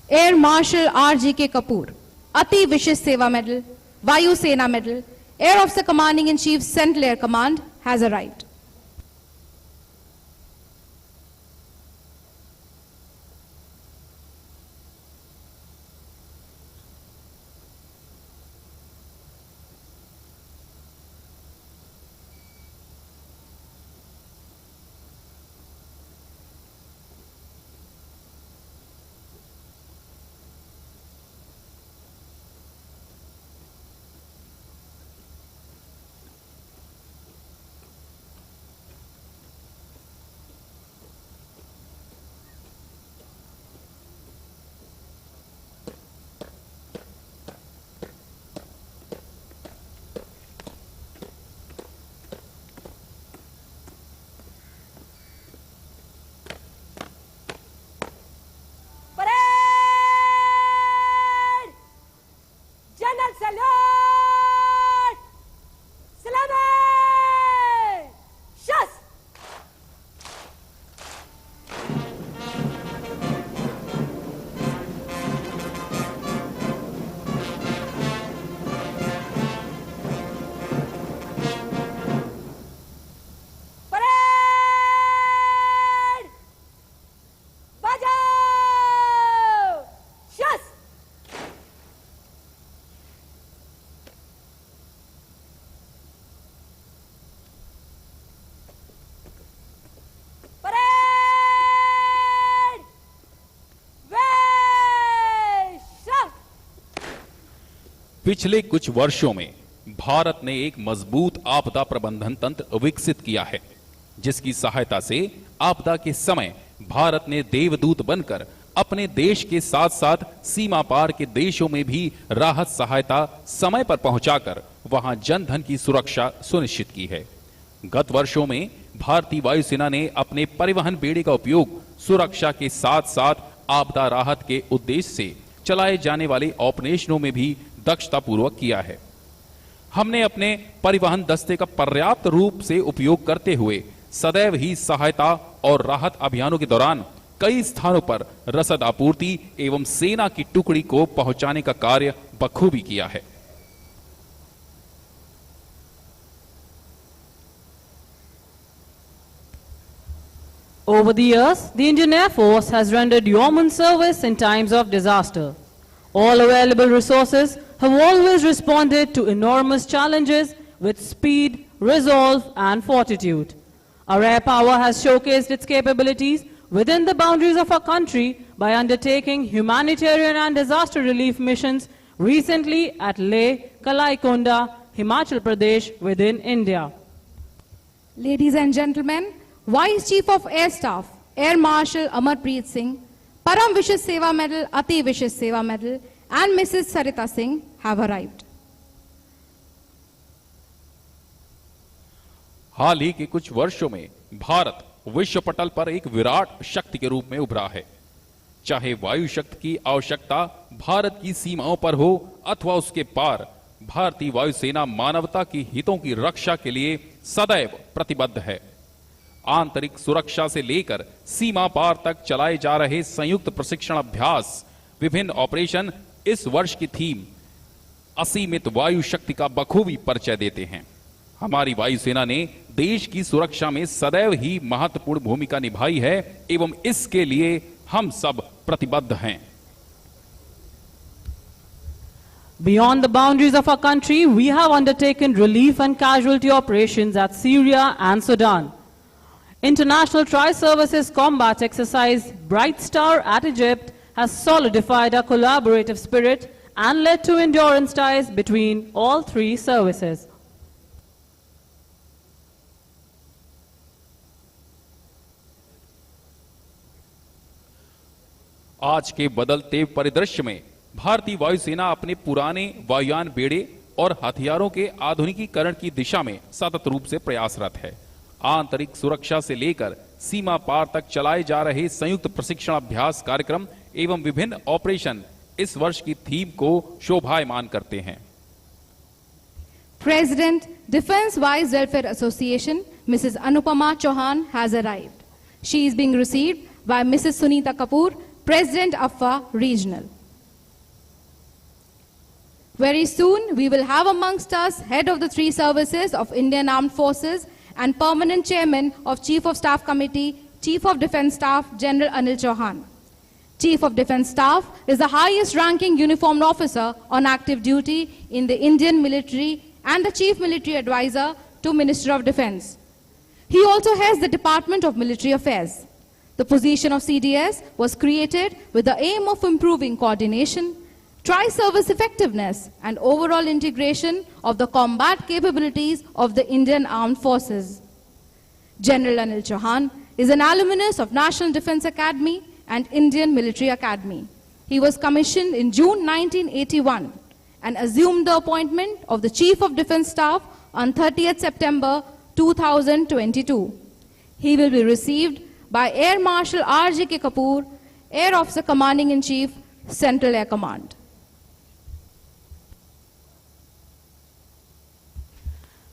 Speaker 3: Air Marshal RGK Kapoor, Ati Vishish Seva Medal, Vayu Sena Medal, Air Officer Commanding in Chief, Central Air Command, has arrived.
Speaker 1: पिछले कुछ वर्षों में भारत ने एक मजबूत आपदा प्रबंधन तंत्र विकसित किया है, जिसकी सहायता से आपदा के समय भारत ने देवदूत बनकर अपने देश के साथ साथ सीमा पार के देशों में भी राहत सहायता समय पर पहुंचाकर वहां जन धन की सुरक्षा सुनिश्चित की है। गत वर्षों में भारतीय वायुसेना ने अपने परिवहन बेड़े का उपयोग सुरक्षा के साथ साथ आपदा राहत के उद्देश्य से चलाए जाने वाले ऑपरेशनों में भी दक्षतापूर्वक किया है। हमने अपने परिवहन दस्ते का पर्याप्त रूप से उपयोग करते हुए सदैव ही सहायता और राहत अभियानों के दौरान कई स्थानों पर रसद आपूर्ति एवं सेना की टुकड़ी को पहुंचाने का कार्य बखूबी किया है।
Speaker 2: Over the years, the Indian Air Force has rendered yeoman service in times of disaster. All available resources have always responded to enormous challenges with speed, resolve, and fortitude. Our air power has showcased its capabilities within the boundaries of our country by undertaking humanitarian and disaster relief missions recently at Leh, Kalaikonda, Himachal Pradesh within India.
Speaker 3: Ladies and gentlemen, Vice Chief of Air Staff, Air Marshal Amarpreet Singh, Param Vishesh Seva Medal, Ati Vishesh Seva Medal, and Mrs. Sarita Singh have arrived.
Speaker 1: हाल ही के कुछ वर्षों में भारत विश्व पटल पर एक विराट शक्ति के रूप में उभरा है। चाहे वायु शक्ति की आवश्यकता भारत की सीमाओं पर हो अथवा उसके पार, भारतीय वायुसेना मानवता की हितों की रक्षा के लिए सदैव प्रतिबद्ध है। आंतरिक सुरक्षा से लेकर सीमा पार तक चलाए जा रहे संयुक्त प्रशिक्षण अभ्यास, विभिन्न ऑपरेशन इस वर्ष की थीम असीमित वायु शक्ति का बखूबी परिचय देते हैं। हमारी वायुसेना ने देश की सुरक्षा में सदैव ही महत्वपूर्ण भूमिका निभाई है एवं इसके लिए हम सब प्रतिबद्ध हैं।
Speaker 2: Beyond the boundaries of our country, we have undertaken relief and casualty operations at Syria and Sudan. International Tri-Services Combat Exercise Bright Star at Egypt has solidified our collaborative spirit and led to endurance ties between all three services.
Speaker 1: आज के बदलते परिदृश्य में भारतीय वायुसेना अपने पुराने वायुयान बेड़े और हथियारों के आधुनिकीकरण की दिशा में सतत रूप से प्रयासरत है। आंतरिक सुरक्षा से लेकर सीमा पार तक चलाए जा रहे संयुक्त प्रशिक्षण अभ्यास कार्यक्रम एवं विभिन्न ऑपरेशन इस वर्ष की थीम को शोभायमान करते हैं।
Speaker 3: President, Defence Vice Welfare Association, Mrs. Anupama Chauhan has arrived. She is being received by Mrs. Sunita Kapoor, President AFA Regional. Very soon, we will have amongst us head of the three services of Indian Armed Forces and permanent chairman of Chief of Staff Committee, Chief of Defence Staff, General Anil Chauhan. Chief of Defence Staff is the highest ranking uniformed officer on active duty in the Indian military and the Chief Military Advisor to Minister of Defence. He also heads the Department of Military Affairs. The position of CDS was created with the aim of improving coordination, tri-service effectiveness and overall integration of the combat capabilities of the Indian Armed Forces. General Anil Chauhan is an alumnus of National Defence Academy and Indian Military Academy. He was commissioned in June 1981 and assumed the appointment of the Chief of Defence Staff on 30th September 2022. He will be received by Air Marshal R.J.K. Kapoor, Air Officer Commanding-in-Chief, Central Air Command.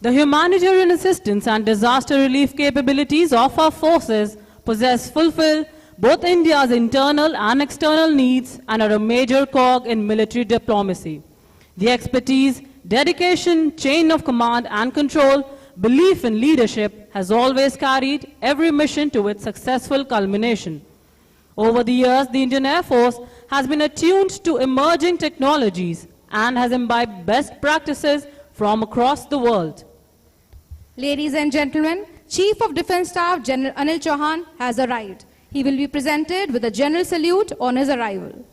Speaker 2: The humanitarian assistance and disaster relief capabilities of our forces fulfill both India's internal and external needs and are a major cog in military diplomacy. The expertise, dedication, chain of command and control, belief in leadership has always carried every mission to its successful culmination. Over the years, the Indian Air Force has been attuned to emerging technologies and has imbibed best practices from across the world.
Speaker 3: Ladies and gentlemen, Chief of Defence Staff General Anil Chauhan has arrived. He will be presented with a general salute on his arrival.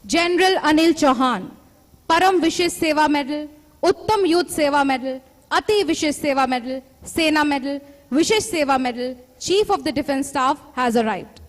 Speaker 3: General Anil Chauhan, Param Vishesh Seva Medal, Uttam Youth Seva Medal, Ati Vishesh Seva Medal, Sena Medal, Vishesh Seva Medal, Chief of the Defence Staff has arrived.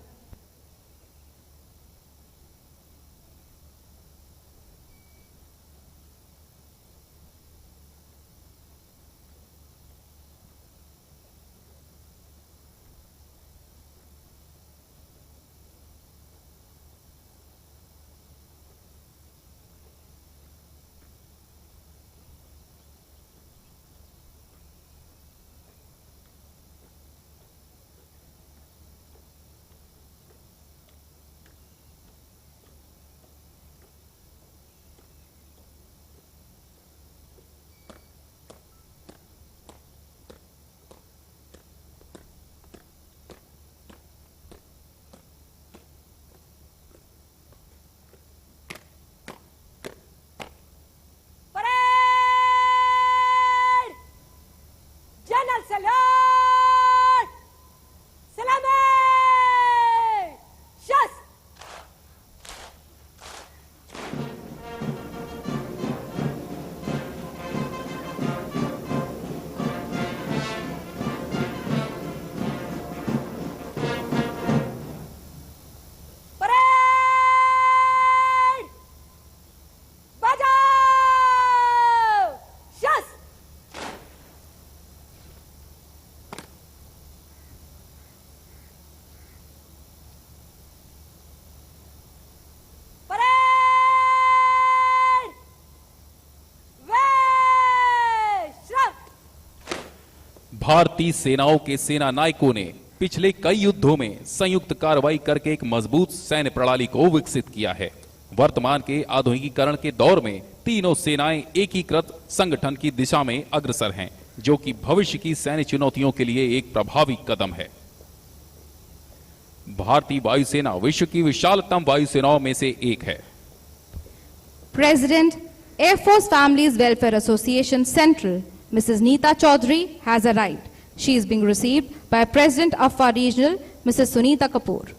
Speaker 4: General salute! Salame! Shas! Parade! Bajao! Shas! Parade! Vishram!
Speaker 1: भारतीय सेनाओं के सेना नायकों ने पिछले कई युद्धों में संयुक्त कार्रवाई करके एक मजबूत सैन्य प्रणाली को विकसित किया है। वर्तमान के आधुनिकीकरण के दौर में तीनों सेनाएं एकीकृत संगठन की दिशा में अग्रसर हैं, जो कि भविष्य की सैन्य चुनौतियों के लिए एक प्रभावी कदम है। भारतीय वायुसेना विश्व की विशालतम वायुसेनाओं में से एक है।
Speaker 3: President, Air Force Families Welfare Association Central, Mrs. Neeta Chaudhary has arrived. She is being received by President Afar Regional, Mrs. Sunita Kapoor.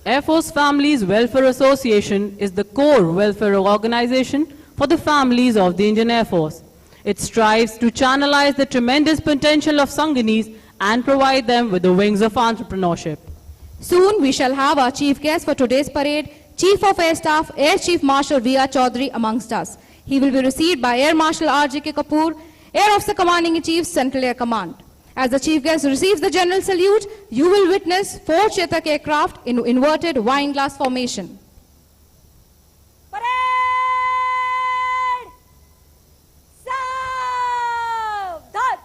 Speaker 2: Air Force Families Welfare Association is the core welfare organization for the families of the Indian Air Force. It strives to channelize the tremendous potential of Sanganis and provide them with the wings of entrepreneurship.
Speaker 3: Soon we shall have our chief guest for today's parade, Chief of Air Staff, Air Chief Marshal V.R. Chaudhary amongst us. He will be received by Air Marshal R.J.K. Kapoor, Air Officer Commanding in Chief, Central Air Command. As the chief guest receives the general salute, you will witness 4 Chetak aircraft in inverted wine glass formation.
Speaker 4: Parade! Savdhan!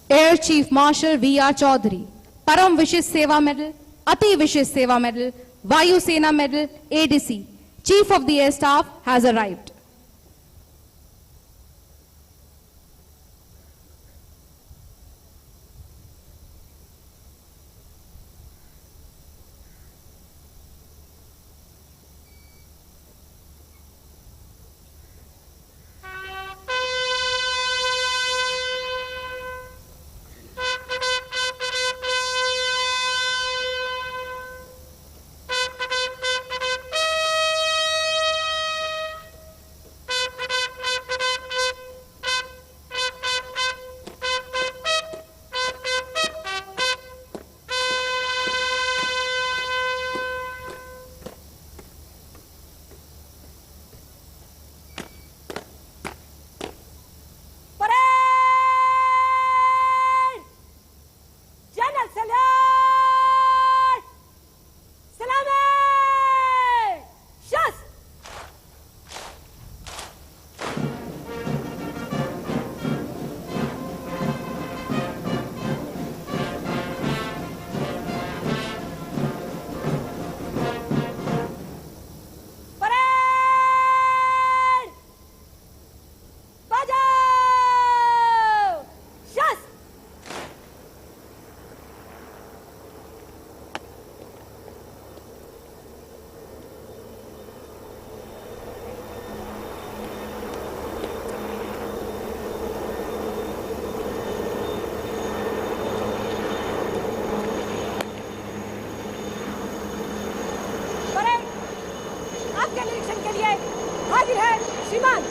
Speaker 3: Air Chief Marshal V.R. Chaudhary, Param Vishish Seva Medal, Ati Vishish Seva Medal, Vayu Sena Medal, ADC, Chief of the Air Staff has arrived.
Speaker 4: Parade! General salute! Salame! Shas! Parade! Bajao! Shas! Parade आपके निरीक्षण के लिए हाजिर है श्रीमान।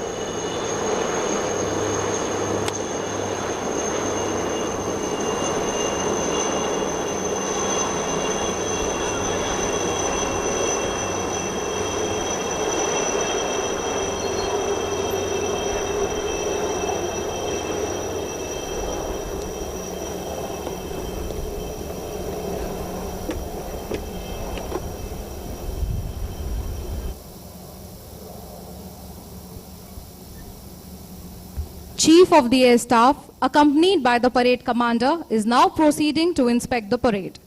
Speaker 3: Chief of the Air Staff, accompanied by the parade commander, is now proceeding to inspect the parade.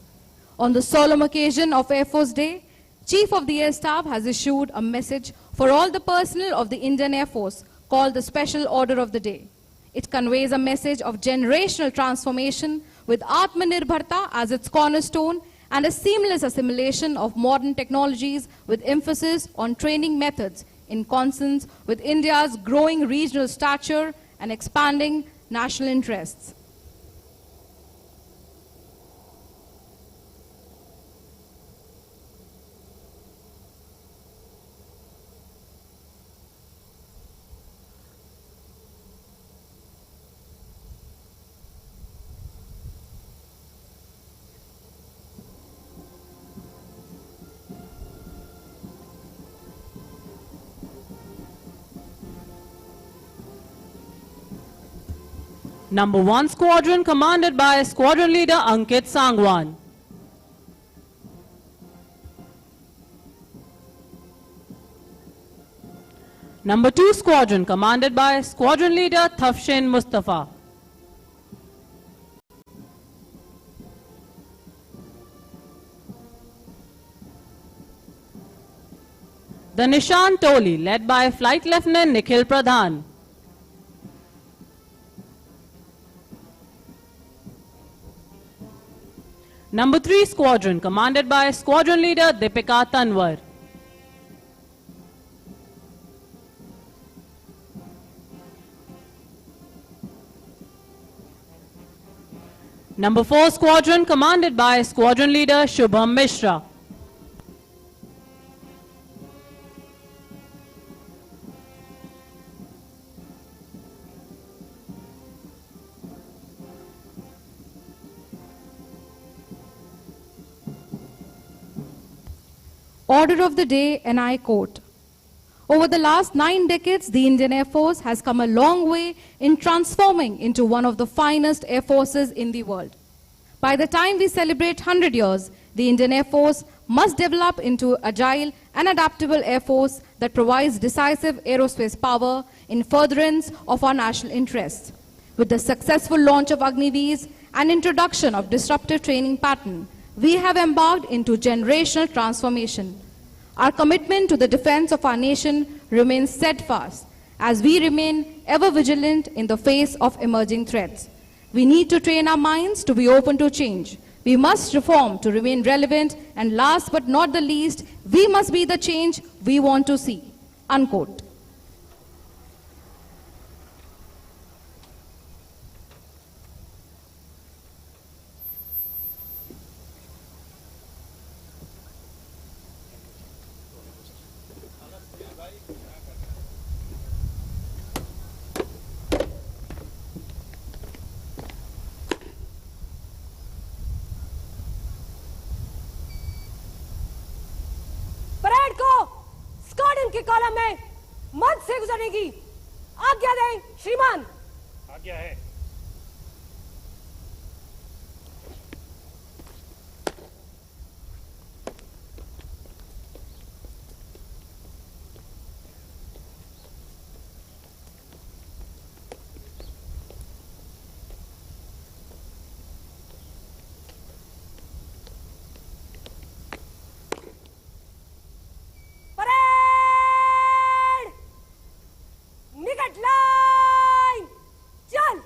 Speaker 3: On the solemn occasion of Air Force Day, Chief of the Air Staff has issued a message for all the personnel of the Indian Air Force called the Special Order of the Day. It conveys a message of generational transformation with Atmanirbharta as its cornerstone and a seamless assimilation of modern technologies with emphasis on training methods in consonance with India's growing regional stature and expanding national interests.
Speaker 2: Number 1 Squadron, commanded by Squadron Leader Ankit Sangwan. Number 2 Squadron, commanded by Squadron Leader Thafshin Mustafa. The Nishan Toli, led by Flight Lieutenant Nikhil Pradhan. Number 3 Squadron, commanded by Squadron Leader Deepika Tanwar. Number 4 Squadron, commanded by Squadron Leader Shubham Mishra.
Speaker 3: Order of the day, and I quote, "Over the last 9 decades, the Indian Air Force has come a long way in transforming into one of the finest air forces in the world. By the time we celebrate 100 years, the Indian Air Force must develop into agile and adaptable air force that provides decisive aerospace power in furtherance of our national interests. With the successful launch of Agniveers and introduction of disruptive training pattern, we have embarked into generational transformation. Our commitment to the defense of our nation remains steadfast as we remain ever vigilant in the face of emerging threats. We need to train our minds to be open to change. We must reform to remain relevant, and last but not the least, we must be the change we want to see." Unquote.
Speaker 4: Parade को squadron के column में मध्य से गुजरने की आज्ञा दें श्रीमान।
Speaker 5: आज्ञा है।
Speaker 4: परेड निकट लाइन चल।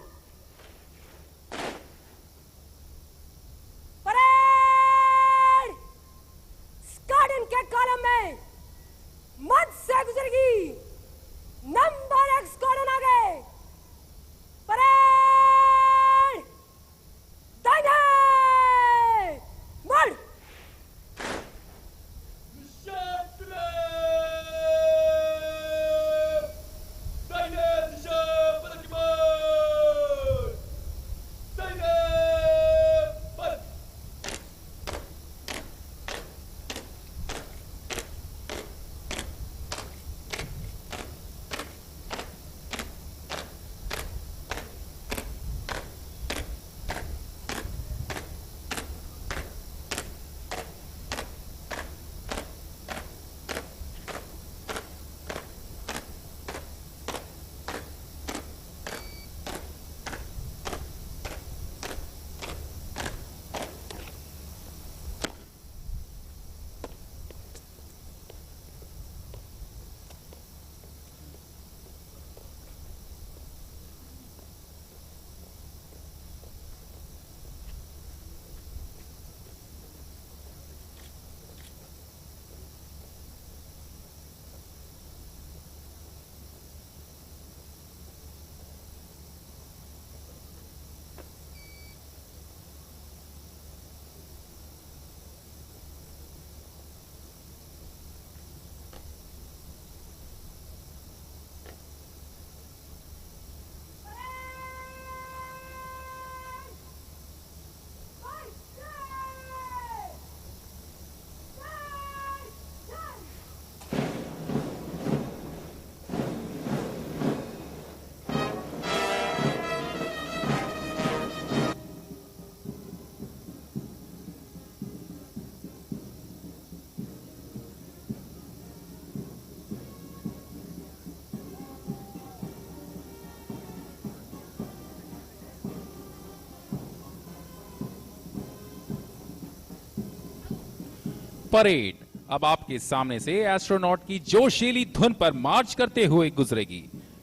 Speaker 1: परेड अब आपके सामने से एस्ट्रोनॉट की जोशीली धुन पर मार्च करते हुए गुजरेगी।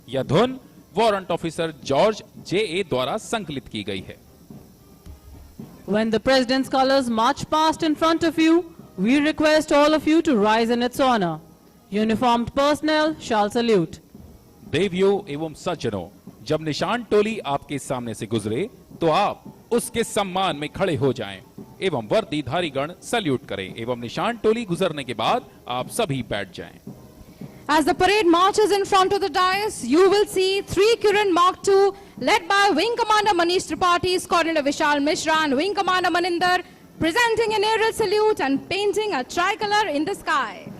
Speaker 1: यह धुन वारंट ऑफिसर जॉर्ज J.A. द्वारा संकलित की गई है।
Speaker 2: When the president's colors march past in front of you, we request all of you to rise in its honor. Uniformed personnel shall salute.
Speaker 1: देवियों एवं सज्जनों, जब निशान टोली आपके सामने से गुजरे तो आप उसके सम्मान में खड़े हो जाएं एवं वर्दीधारी गण सल्यूट करें एवं निशान टोली गुजरने के बाद आप सभी बैठ जाएं।
Speaker 3: As the parade marches in front of the dais, you will see 3 Kiran Mark II led by Wing Commander Manish Tripathi, Squadron Vishal Mishra and Wing Commander Maninder presenting an aerial salute and painting a tricolor in the sky.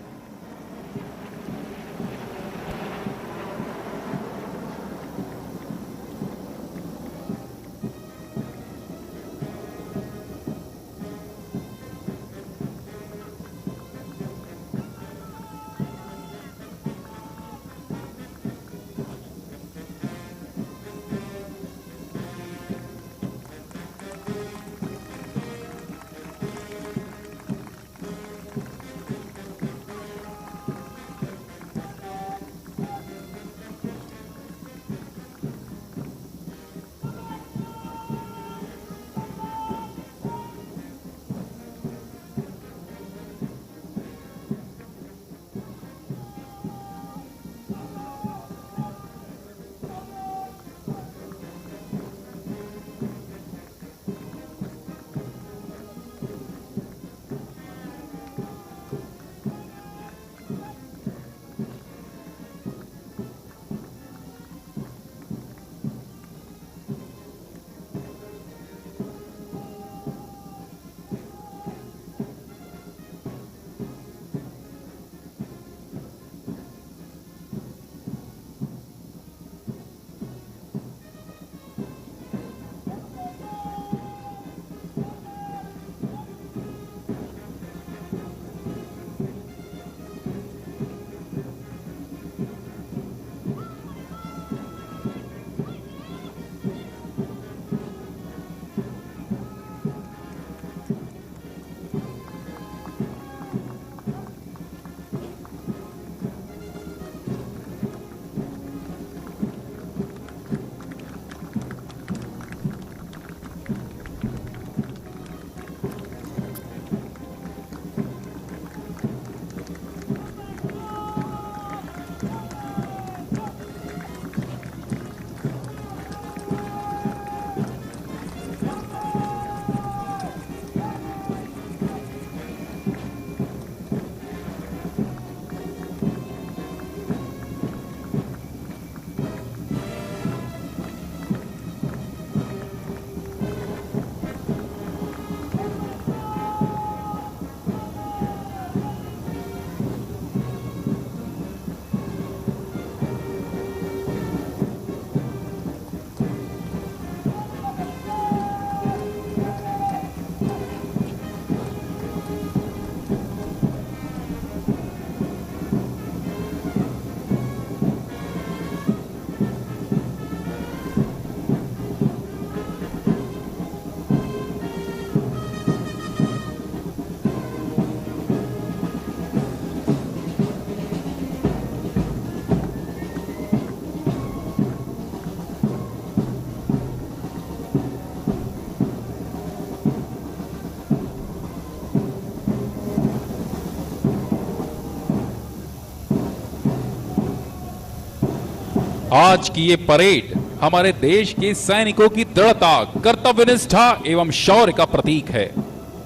Speaker 1: आज की ये parade हमारे देश के सैनिकों की दृढ़ता, कर्तव्यनिष्ठा एवं शौर्य का प्रतीक है।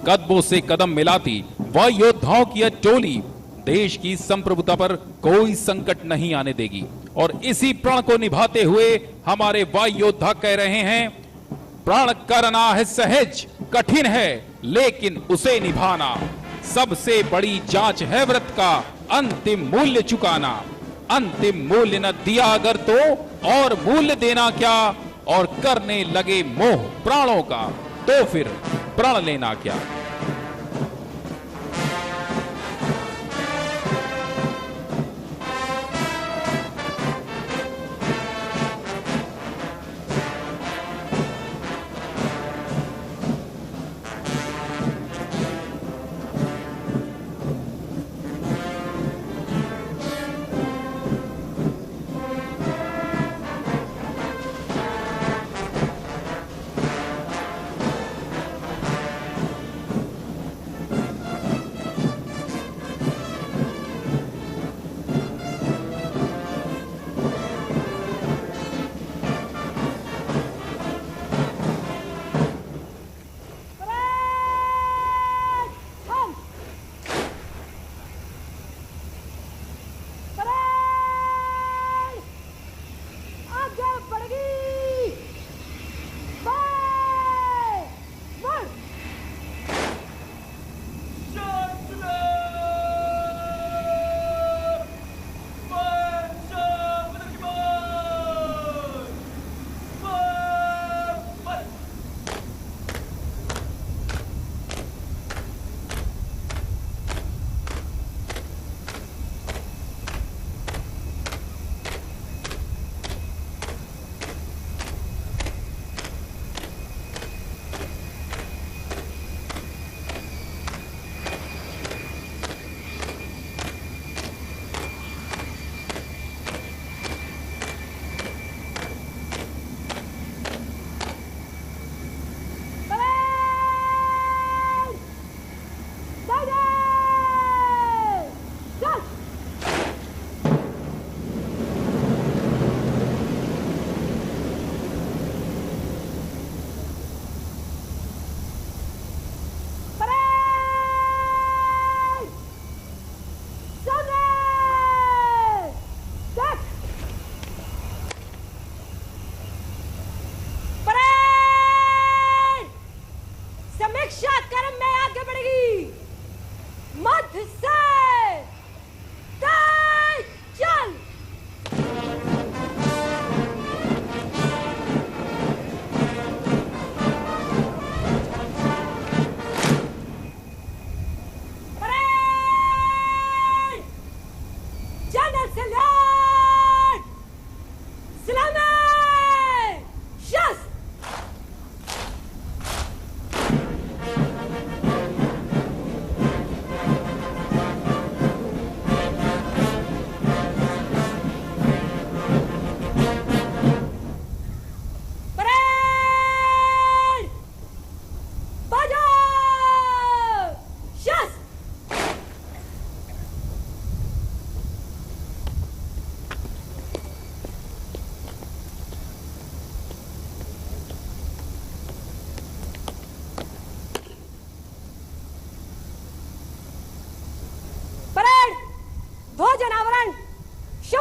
Speaker 1: कदमों से कदम मिलाती वायु योद्धाओं की यह टोली देश की संप्रभुता पर कोई संकट नहीं आने देगी और इसी प्रण को निभाते हुए हमारे वायु योद्धा कह रहे हैं, प्राण करना है सहज, कठिन है लेकिन उसे निभाना, सबसे बड़ी जांच है व्रत का अंतिम मूल्य चुकाना। अंतिम मूल्य न दिया अगर तो और मूल्य देना क्या, और करने लगे मोह प्राणों का तो फिर प्रण लेना क्या।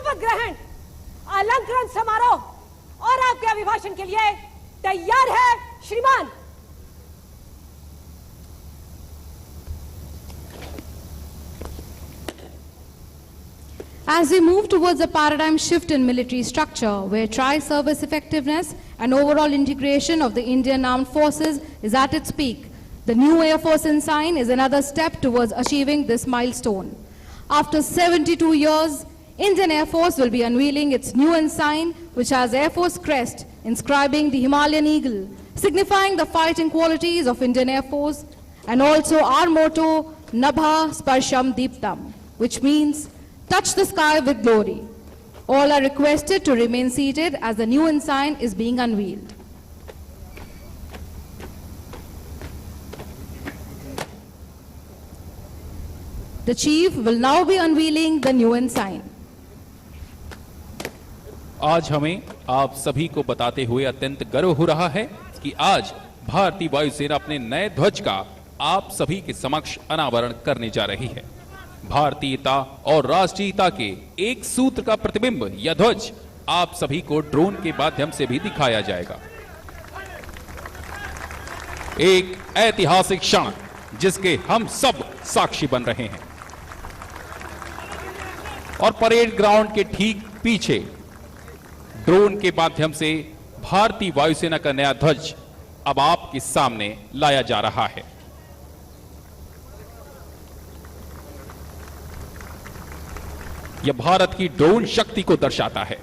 Speaker 4: शपथ ग्रहण, अलंकरण समारोह और आपके अभिभाषण के लिए तैयार है श्रीमान।
Speaker 3: As we move towards a paradigm shift in military structure, where tri-service effectiveness and overall integration of the Indian Armed Forces is at its peak, the new Air Force ensign is another step towards achieving this milestone. After 72 years, Indian Air Force will be unveiling its new ensign, which has Air Force crest inscribing the Himalayan eagle, signifying the fighting qualities of Indian Air Force, and also our motto, Nabha Sparsham Deeptam, which means touch the sky with glory. All are requested to remain seated as the new ensign is being unveiled. The chief will now be unveiling the new ensign.
Speaker 1: आज हमें आप सभी को बताते हुए अत्यंत गर्व हो रहा है कि आज भारतीय वायुसेना अपने नए ध्वज का आप सभी के समक्ष अनावरण करने जा रही है। भारतीयता और राष्ट्रीयता के एक सूत्र का प्रतिबिंब यह ध्वज आप सभी को ड्रोन के माध्यम से भी दिखाया जाएगा। एक ऐतिहासिक क्षण जिसके हम सब साक्षी बन रहे हैं और परेड ग्राउंड के ठीक पीछे ड्रोन के माध्यम से भारतीय वायुसेना का नया ध्वज अब आपके सामने लाया जा रहा है। यह भारत की ड्रोन शक्ति को दर्शाता है।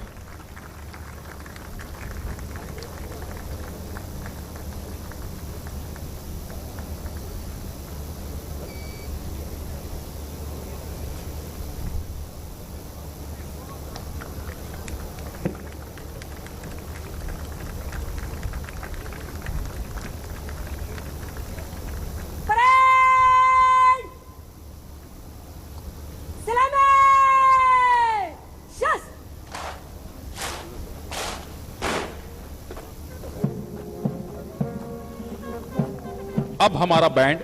Speaker 1: अब हमारा बैंड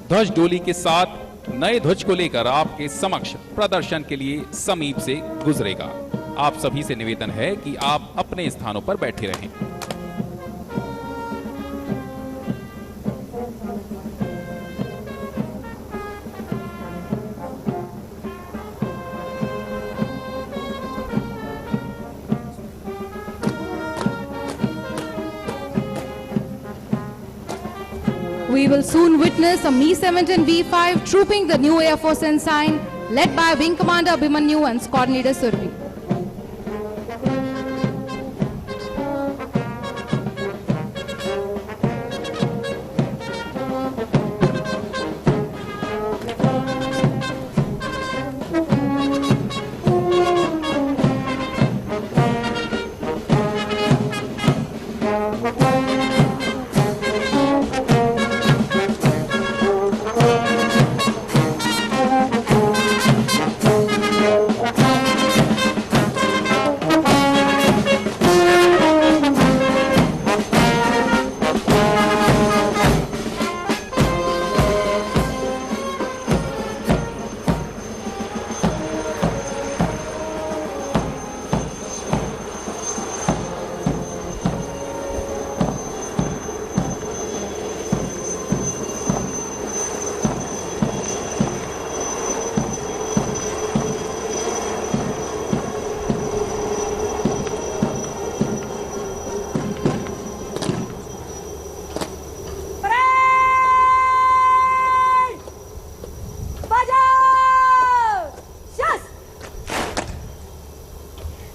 Speaker 1: ध्वज डोली के साथ नए ध्वज को लेकर आपके समक्ष प्रदर्शन के लिए समीप से गुजरेगा। आप सभी से निवेदन है कि आप अपने स्थानों पर बैठे रहें।
Speaker 3: We will soon witness a Mi-17 V5 trooping the new Air Force ensign, led by Wing Commander Abhimanyu and Squad Leader Survi.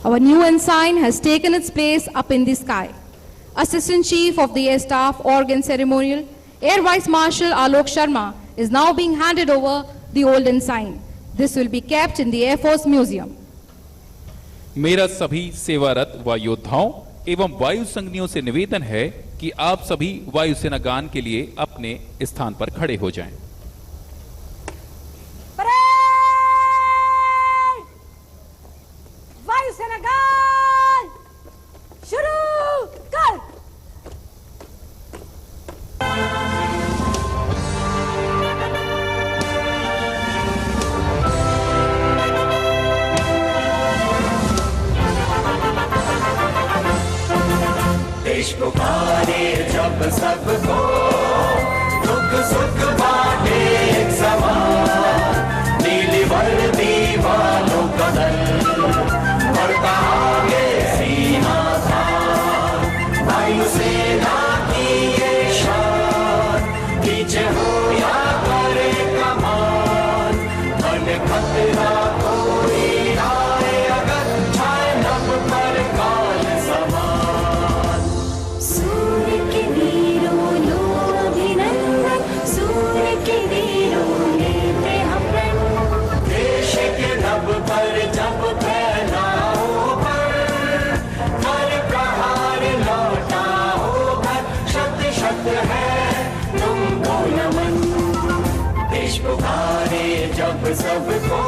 Speaker 3: Our new ensign has taken its place up in the sky. Assistant Chief of the Air Staff Org and Ceremonial, Air Vice Marshal Alok Sharma, is now being handed over the old ensign. This will be kept in the Air Force Museum.
Speaker 1: मेरा सभी सेवारत व योद्धाओं एवं वायु संज्ञियों से निवेदन है कि आप सभी वायुसेना गान के लिए अपने स्थान पर खड़े हो जाएं।
Speaker 4: वायुसेना गान शुरू कर।
Speaker 5: देश पुकारे जब सबको, दुख सुख बांटे एक समान, नीली वर्दी वालों का दल बढ़ता आगे सीना थाम, वायुसेना की ये शान, पीछे हो या करे कमान, मन खतरा कोई आए अगर छाए नभ पर काल समान।
Speaker 6: सूर्य के वीरों लो अभिनंदन, सूर्य के वीरों लेते हम प्रण,
Speaker 5: देश के नभ पर जब फैलाओ पर, कर प्रहार लौटा हो घर, शत शत है तुमको नमन। देश पुकारे जब सबको,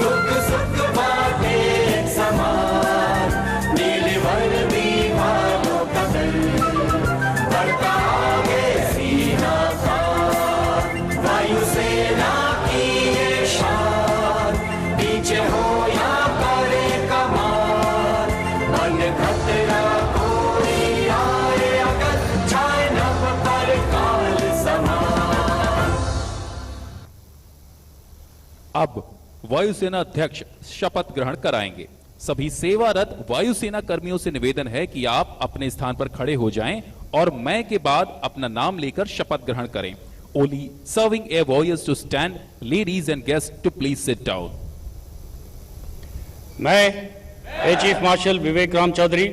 Speaker 5: दुख सुख बांटे एक समान, नीली वर्दी वालों का दल बढ़ता आगे सीना तान, वायुसेना की ये शान, पीछे हो या करे कमान, मन खतरा कोई आए अगर छाए नभ पर काल समान।
Speaker 1: अब वायुसेना अध्यक्ष शपथ ग्रहण कराएंगे। सभी सेवारत वायुसेना कर्मियों से निवेदन है कि आप अपने स्थान पर खड़े हो जाएं और मैं के बाद अपना नाम लेकर शपथ ग्रहण करें। Only serving air warriors to stand, ladies and guests too please sit down.
Speaker 7: मैं air chief marshal Vivek Ram Chaudhari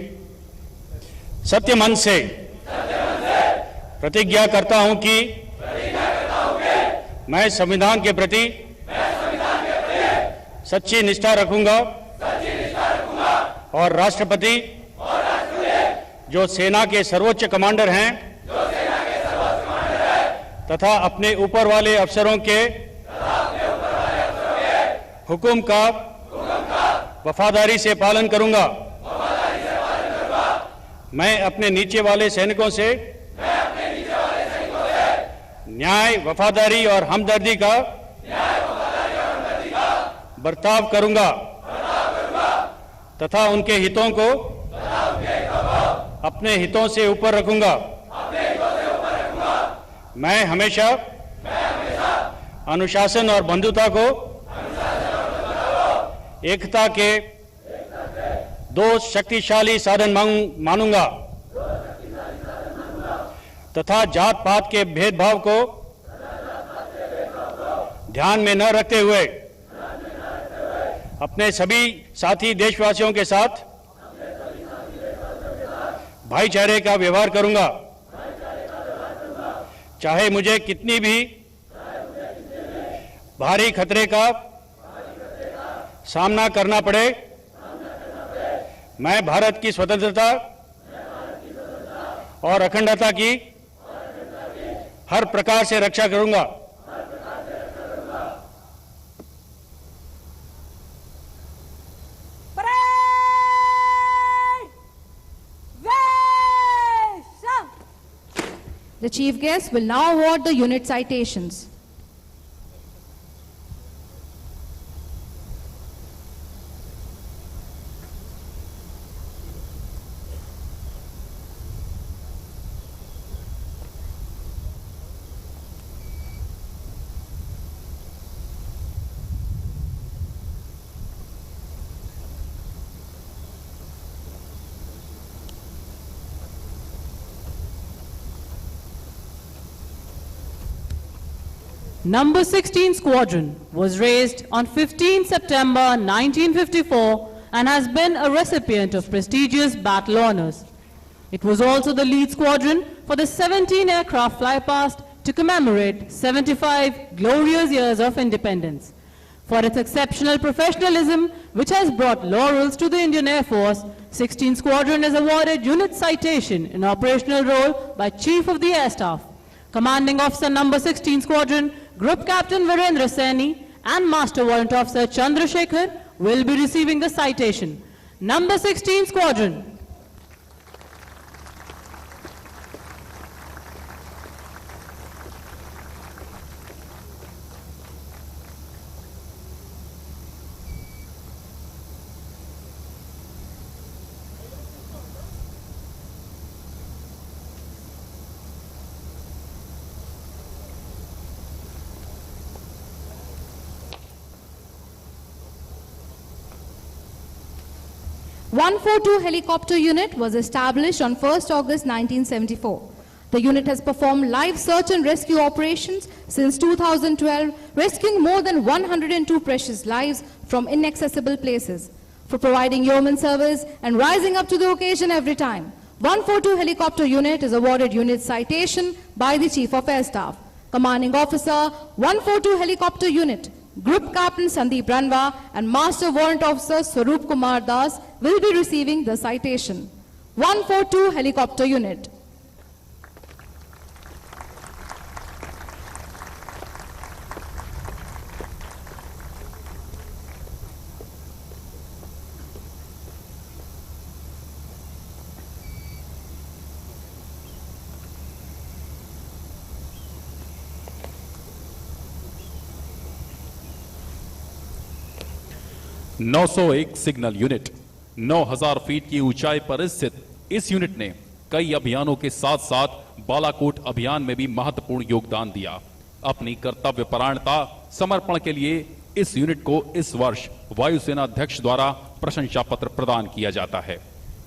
Speaker 7: सत्य मन से प्रतिज्ञा करता हूं कि मैं संविधान के प्रति सच्ची निष्ठा रखूंगा और राष्ट्रपति जो सेना के सर्वोच्च कमांडर हैं तथा अपने ऊपर वाले अफसरों के हुक्म का वफादारी से पालन करूंगा। मैं अपने नीचे वाले सैनिकों से न्याय, वफादारी और हमदर्दी का बर्ताव करूंगा तथा उनके हितों को अपने हितों से ऊपर रखूंगा। मैं हमेशा अनुशासन और बंधुता को एकता के दो शक्तिशाली साधन मानूंगा तथा जात पात के भेदभाव को ध्यान में न रखते हुए अपने सभी साथी देशवासियों के साथ भाईचारे का व्यवहार करूंगा। चाहे मुझे कितनी भी भारी खतरे का सामना करना पड़े, मैं भारत की स्वतंत्रता और अखंडता की हर प्रकार से रक्षा करूंगा।
Speaker 3: The chief guest will now award the unit citations.
Speaker 2: Number 16 Squadron was raised on 15 September 1954 and has been a recipient of prestigious battle honors. It was also the lead squadron for the 17 aircraft flypast to commemorate 75 glorious years of independence. For its exceptional professionalism, which has brought laurels to the Indian Air Force, 16 Squadron is awarded unit citation in operational role by Chief of the Air Staff. Commanding Officer Number 16 Squadron, Group Captain Virendra Saini and Master Warrant Officer Chandrasekhar will be receiving the citation. Number 16 Squadron.
Speaker 3: 142 Helicopter Unit was established on 1st August 1974. The unit has performed live search and rescue operations since 2012, rescuing more than 102 precious lives from inaccessible places. For providing yeoman service and rising up to the occasion every time, 142 Helicopter Unit is awarded Unit Citation by the Chief of Air Staff. Commanding Officer, 142 Helicopter Unit, Group Captain Sandeep Ranwa and Master Warrant Officer Swaroop Kumar Das will be receiving the citation. 142 Helicopter Unit.
Speaker 1: ...901 signal unit 9000 feet की ऊंचाई पर स्थित इस unit ने कई अभियानों के साथ साथ बालाकोट अभियान में भी महत्वपूर्ण योगदान दिया। अपनी कर्तव्य परायणता समर्पण के लिए इस यूनिट को इस वर्ष वायुसेना अध्यक्ष द्वारा प्रशंसा पत्र प्रदान किया जाता है।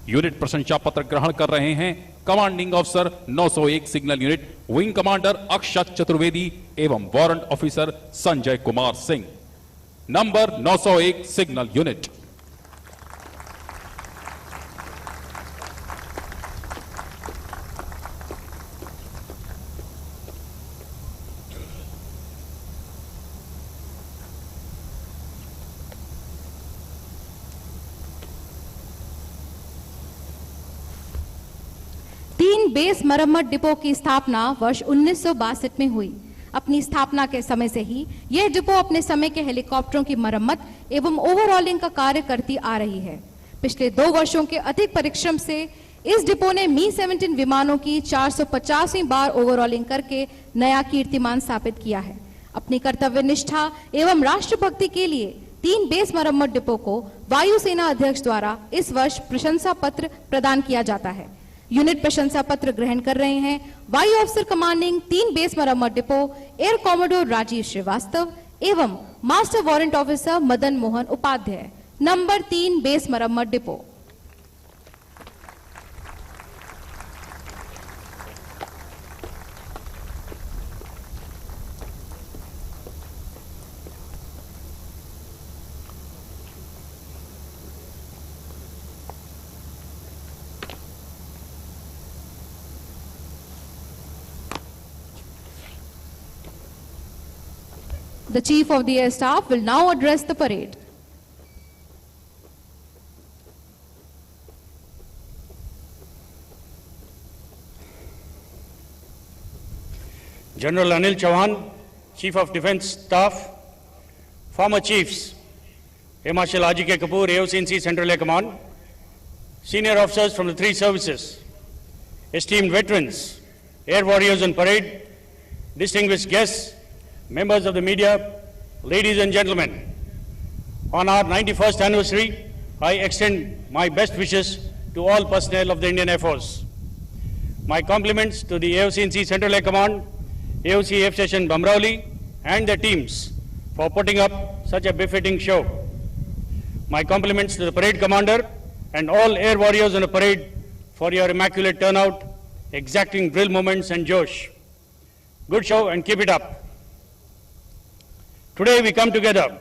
Speaker 1: यूनिट प्रशंसा पत्र ग्रहण कर रहे हैं commanding officer 901 signal unit wing commander Akshat Chaturvedi एवं warrant officer Sanjay Kumar Singh. Number 901 signal unit.
Speaker 3: तीन बेस मरम्मत डिपो की स्थापना वर्ष 1962 में हुई। अपनी स्थापना के समय से ही यह डिपो अपने समय के हेलीकॉप्टरों की मरम्मत एवं ओवरऑलिंग का कार्य करती आ रही है। पिछले 2 वर्षों के अधिक परिश्रम से इस डिपो ने मी-17 विमानों की 450वीं बार ओवरऑलिंग करके नया कीर्तिमान स्थापित किया है। अपनी कर्तव्य निष्ठा एवं राष्ट्रभक्ति के लिए 3 बेस मरम्मत डिपो को वायुसेना अध्यक्ष द्वारा इस वर्ष प्रशंसा पत्र प्रदान किया जाता है। यूनिट प्रशंसा पत्र ग्रहण कर रहे हैं वायु अफसर कमांडिंग 3 बेस मरम्मत depot air commodore Rajeev Srivastava एवं master warrant officer Madan Mohan Upadhyay. Number 3 base मरम्मत depot. The Chief of the Air Staff will now address the parade.
Speaker 7: General Anil Chauhan, Chief of Defence Staff, former Chiefs, Air Marshal R.G.K. Kapoor, AOC&C Central Air Command, senior officers from the 3 services, esteemed veterans, air warriors on parade, distinguished guests, members of the media, ladies and gentlemen. On our 91st anniversary, I extend my best wishes to all personnel of the Indian Air Force. My compliments to the AOC&C Central Air Command, AOC Air Station Bamrauli and their teams for putting up such a befitting show. My compliments to the parade commander and all air warriors on the parade for your immaculate turnout, exacting drill moments and josh. Good show and keep it up. Today we come together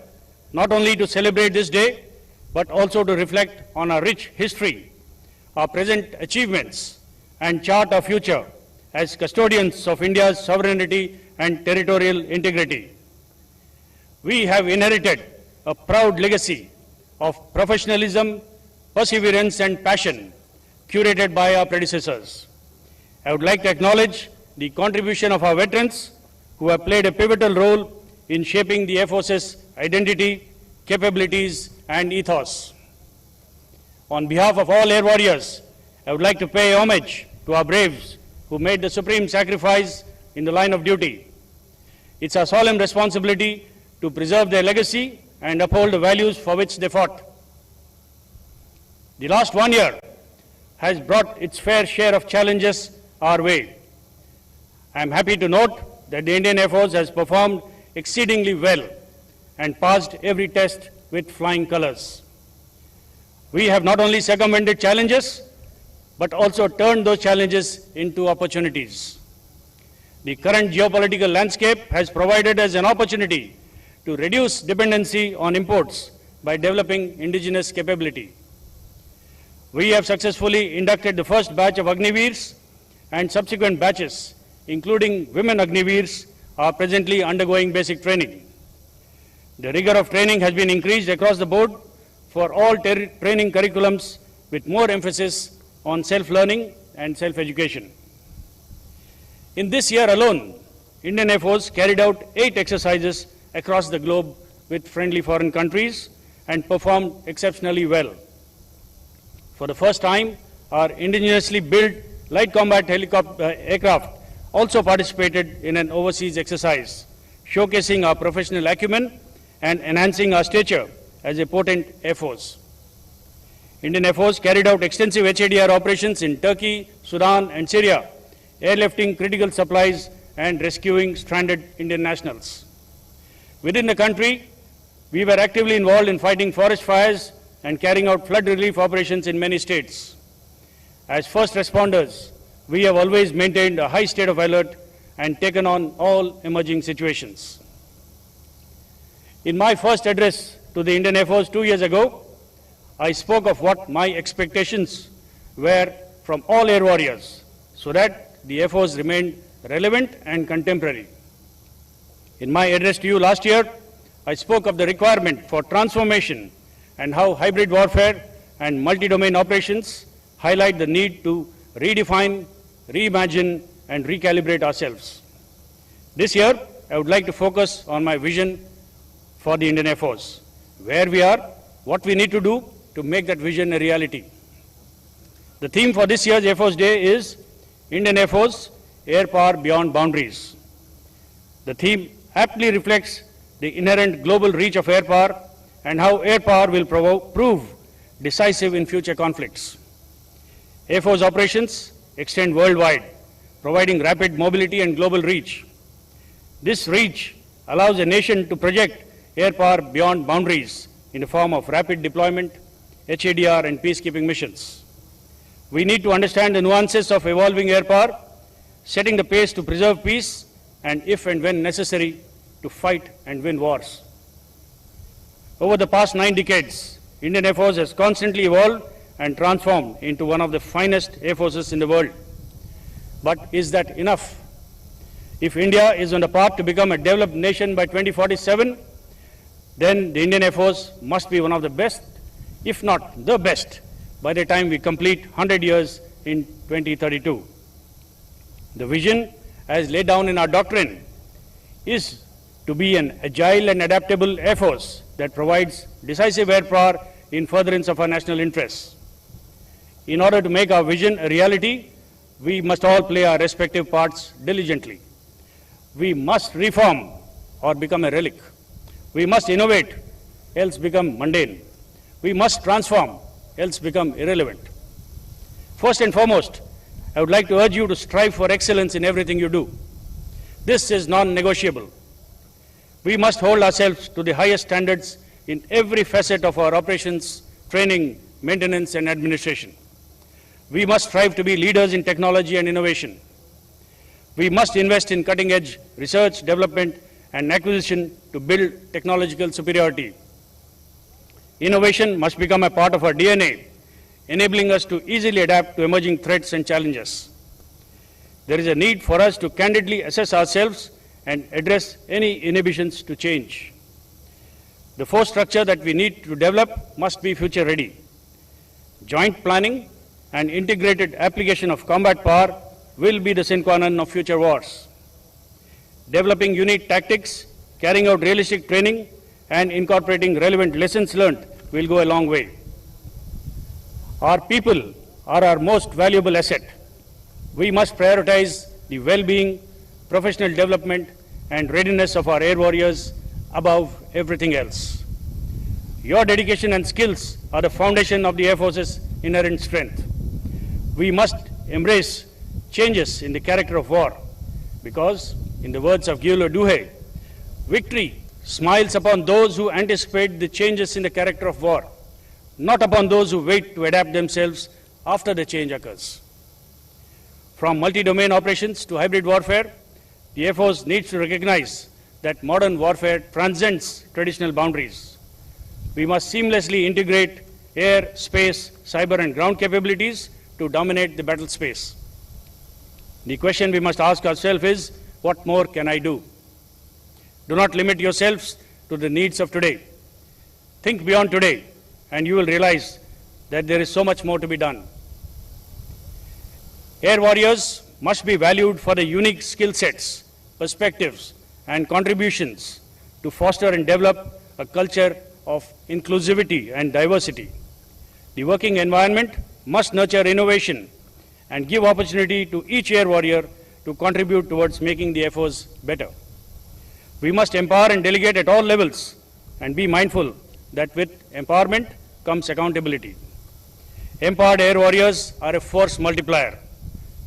Speaker 7: not only to celebrate this day, but also to reflect on our rich history, our present achievements, and chart our future as custodians of India's sovereignty and territorial integrity. We have inherited a proud legacy of professionalism, perseverance, and passion curated by our predecessors. I would like to acknowledge the contribution of our veterans who have played a pivotal role in shaping the Air Force's identity, capabilities, and ethos. On behalf of all air warriors, I would like to pay homage to our braves who made the supreme sacrifice in the line of duty. It's our solemn responsibility to preserve their legacy and uphold the values for which they fought. The last 1 year has brought its fair share of challenges our way. I am happy to note that the Indian Air Force has performed exceedingly well and passed every test with flying colors. We have not only circumvented challenges, but also turned those challenges into opportunities. The current geopolitical landscape has provided us an opportunity to reduce dependency on imports by developing indigenous capability. We have successfully inducted the first batch of Agniveers, and subsequent batches, including women Agniveers, are presently undergoing basic training. The rigor of training has been increased across the board for all training curriculums, with more emphasis on self-learning and self-education. In this year alone, Indian Air Force carried out 8 exercises across the globe with friendly foreign countries and performed exceptionally well. For the first time, our indigenously built light combat aircraft also participated in an overseas exercise, showcasing our professional acumen and enhancing our stature as a potent Air Force. Indian Air Force carried out extensive HADR operations in Turkey, Sudan, and Syria, airlifting critical supplies and rescuing stranded Indian nationals. Within the country, we were actively involved in fighting forest fires and carrying out flood relief operations in many states. As first responders, we have always maintained a high state of alert and taken on all emerging situations. In my first address to the Indian Air Force 2 years ago, I spoke of what my expectations were from all air warriors so that the Air Force remained relevant and contemporary. In my address to you last year, I spoke of the requirement for transformation and how hybrid warfare and multi-domain operations highlight the need to redefine, reimagine, and recalibrate ourselves. This year, I would like to focus on my vision for the Indian Air Force, where we are, what we need to do to make that vision a reality. The theme for this year's Air Force Day is Indian Air Force, Air Power Beyond Boundaries. The theme aptly reflects the inherent global reach of air power and how air power will prove decisive in future conflicts. Air Force operations extend worldwide, providing rapid mobility and global reach. This reach allows a nation to project air power beyond boundaries in the form of rapid deployment, HADR, and peacekeeping missions. We need to understand the nuances of evolving air power, setting the pace to preserve peace, and if and when necessary, to fight and win wars. Over the past 9 decades, Indian Air Force has constantly evolved and transformed into one of the finest air forces in the world. But is that enough? If India is on the path to become a developed nation by 2047, then the Indian Air Force must be one of the best, if not the best, by the time we complete 100 years in 2032. The vision, as laid down in our doctrine, is to be an agile and adaptable Air Force that provides decisive air power in furtherance of our national interests. In order to make our vision a reality, we must all play our respective parts diligently. We must reform or become a relic. We must innovate, else become mundane. We must transform, else become irrelevant. First and foremost, I would like to urge you to strive for excellence in everything you do. This is non-negotiable. We must hold ourselves to the highest standards in every facet of our operations, training, maintenance, and administration. We must strive to be leaders in technology and innovation. We must invest in cutting-edge research, development, and acquisition to build technological superiority. Innovation must become a part of our DNA, enabling us to easily adapt to emerging threats and challenges. There is a need for us to candidly assess ourselves and address any inhibitions to change. The force structure that we need to develop must be future ready. Joint planning and integrated application of combat power will be the sine qua non of future wars. Developing unique tactics, carrying out realistic training, and incorporating relevant lessons learned will go a long way. Our people are our most valuable asset. We must prioritize the well-being, professional development, and readiness of our air warriors above everything else. Your dedication and skills are the foundation of the Air Force's inherent strength. We must embrace changes in the character of war because, in the words of Guillaume Duhay, victory smiles upon those who anticipate the changes in the character of war. not upon those who wait to adapt themselves after the change occurs. From multi-domain operations to hybrid warfare, the Air Force needs to recognize that modern warfare transcends traditional boundaries. We must seamlessly integrate air, space, cyber and ground capabilities to dominate the battle space. The question we must ask ourselves is, what more can I do? Do not limit yourselves to the needs of today. Think beyond today, and you will realize that there is so much more to be done. Air warriors must be valued for the unique skill sets, perspectives, and contributions to foster and develop a culture of inclusivity and diversity. The working environment must nurture innovation and give opportunity to each air warrior to contribute towards making the Air Force better. We must empower and delegate at all levels and be mindful that with empowerment comes accountability. Empowered air warriors are a force multiplier,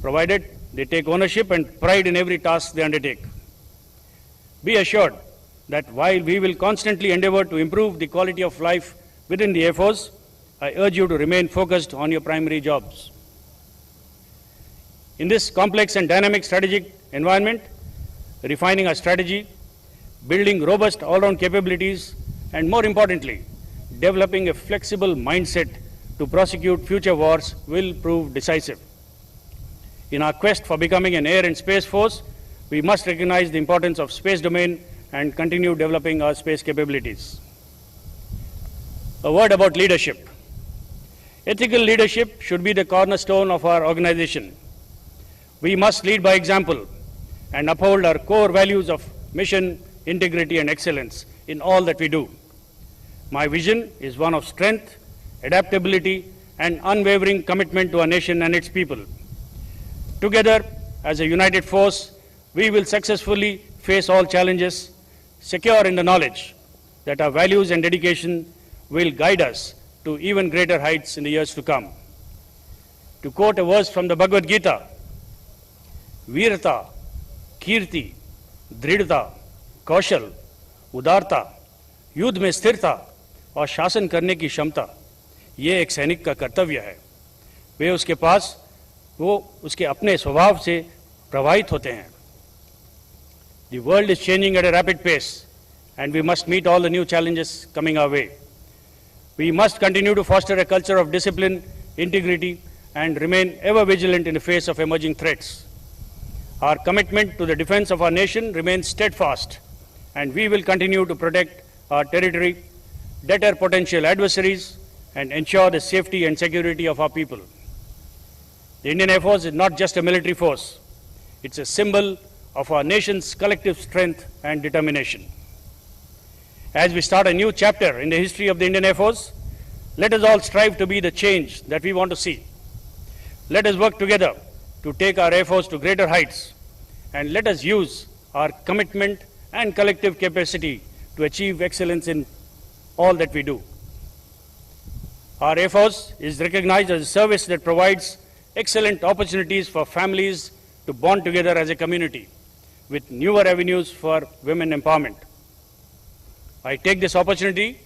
Speaker 7: provided they take ownership and pride in every task they undertake. Be assured that while we will constantly endeavor to improve the quality of life within the Air Force, I urge you to remain focused on your primary jobs. In this complex and dynamic strategic environment, refining our strategy, building robust all-round capabilities, and more importantly, developing a flexible mindset to prosecute future wars will prove decisive. In our quest for becoming an air and space force, we must recognize the importance of space domain and continue developing our space capabilities. A word about leadership. Ethical leadership should be the cornerstone of our organization. We must lead by example and uphold our core values of mission, integrity, and excellence in all that we do. My vision is one of strength, adaptability, and unwavering commitment to our nation and its people. Together, as a united force, we will successfully face all challenges, secure in the knowledge that our values and dedication will guide us to even greater heights in the years to come. To quote a verse from the Bhagavad Gita, Virata, Kirti, Dridhata, कौशल, उदारता, युद्ध में स्थिरता और शासन करने की क्षमता, ये एक सैनिक का कर्तव्य है। वे उसके पास वो उसके अपने स्वभाव से प्रभावित होते हैं। The world is changing at a rapid pace and we must meet all the new challenges coming our way. We must continue to foster a culture of discipline, integrity, and remain ever vigilant in the face of emerging threats. Our commitment to the defense of our nation remains steadfast, and we will continue to protect our territory, deter potential adversaries, and ensure the safety and security of our people. The Indian Air Force is not just a military force. It's a symbol of our nation's collective strength and determination. As we start a new chapter in the history of the Indian Air Force, let us all strive to be the change that we want to see. Let us work together to take our Air Force to greater heights, and let us use our commitment and collective capacity to achieve excellence in all that we do. Our Air Force is recognized as a service that provides excellent opportunities for families to bond together as a community, with newer avenues for women empowerment. I take this opportunity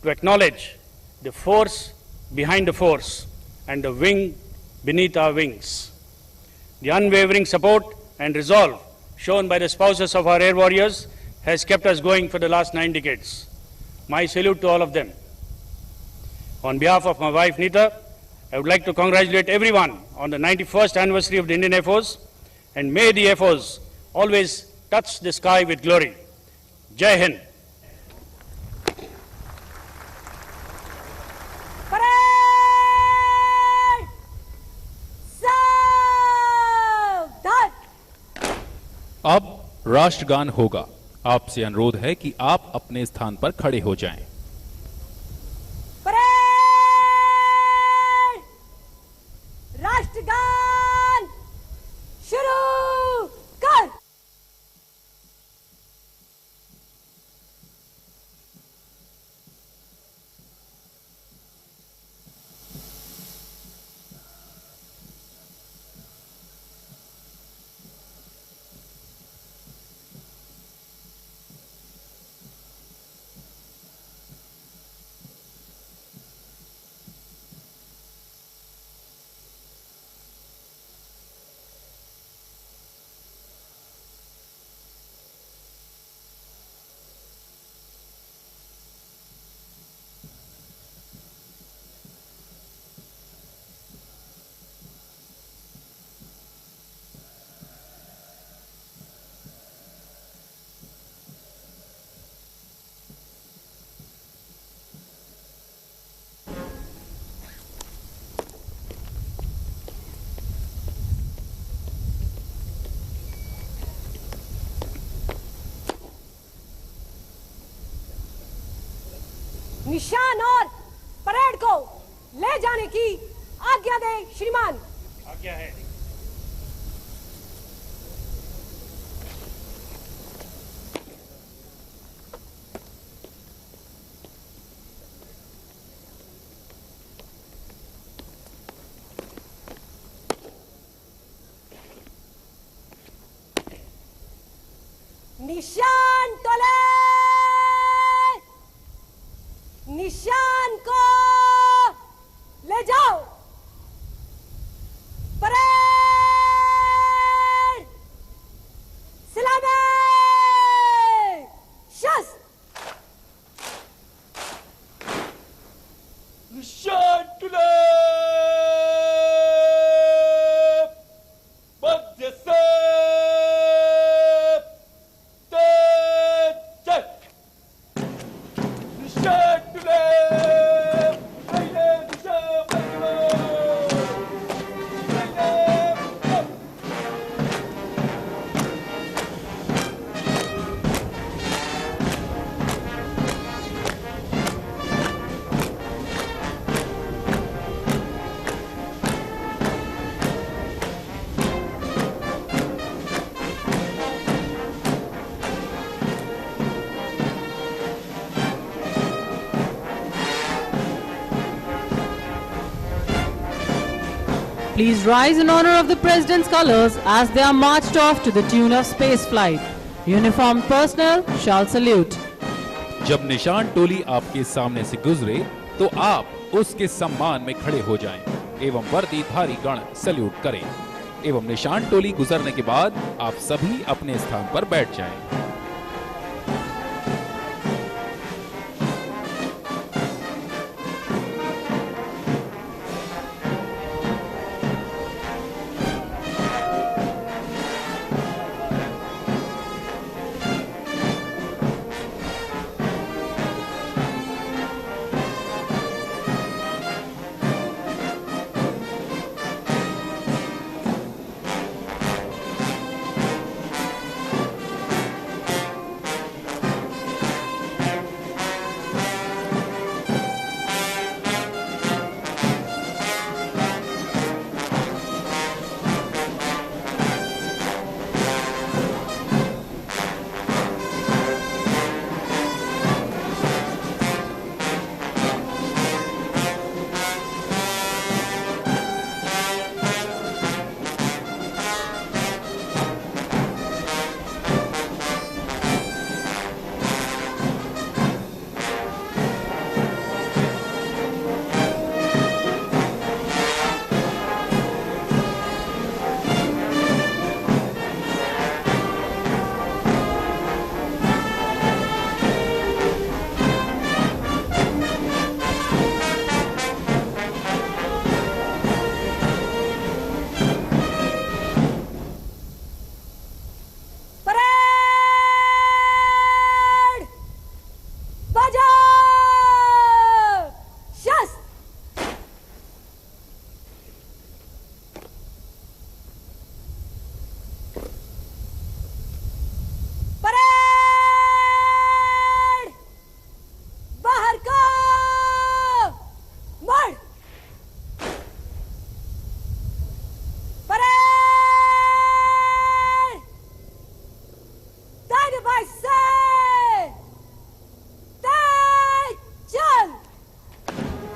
Speaker 7: to acknowledge the force behind the force and the wing beneath our wings. The unwavering support and resolve shown by the spouses of our air warriors has kept us going for the last 9 decades. My salute to all of them. On behalf of my wife Neeta, I would like to congratulate everyone on the 91st anniversary of the Indian Air Force, and may the Air Force always touch the sky with glory. Jai Hind.
Speaker 1: अब राष्ट्रगान होगा। आपसे अनुरोध है कि आप अपने स्थान पर खड़े हो जाएं।
Speaker 4: राष्ट्रगान शुरू कर। निशान और परेड को ले जाने की आज्ञा दे श्रीमान।
Speaker 7: आज्ञा है।
Speaker 4: निशान तोले, निशान को ले जाओ। परेड सलामी शस्त्र।
Speaker 1: निशान तुले मध्य से निशान तुले पहले दिशा
Speaker 2: Please rise in honor of the President's colors as they are marched off to the tune of space flight. Uniformed personnel shall salute.
Speaker 1: जब निशान टोली आपके सामने से गुजरे तो आप उसके सम्मान में खड़े हो जाएं एवं वर्दीधारी गण सल्यूट करें एवं निशान टोली गुजरने के बाद आप सभी अपने स्थान पर बैठ जाएं।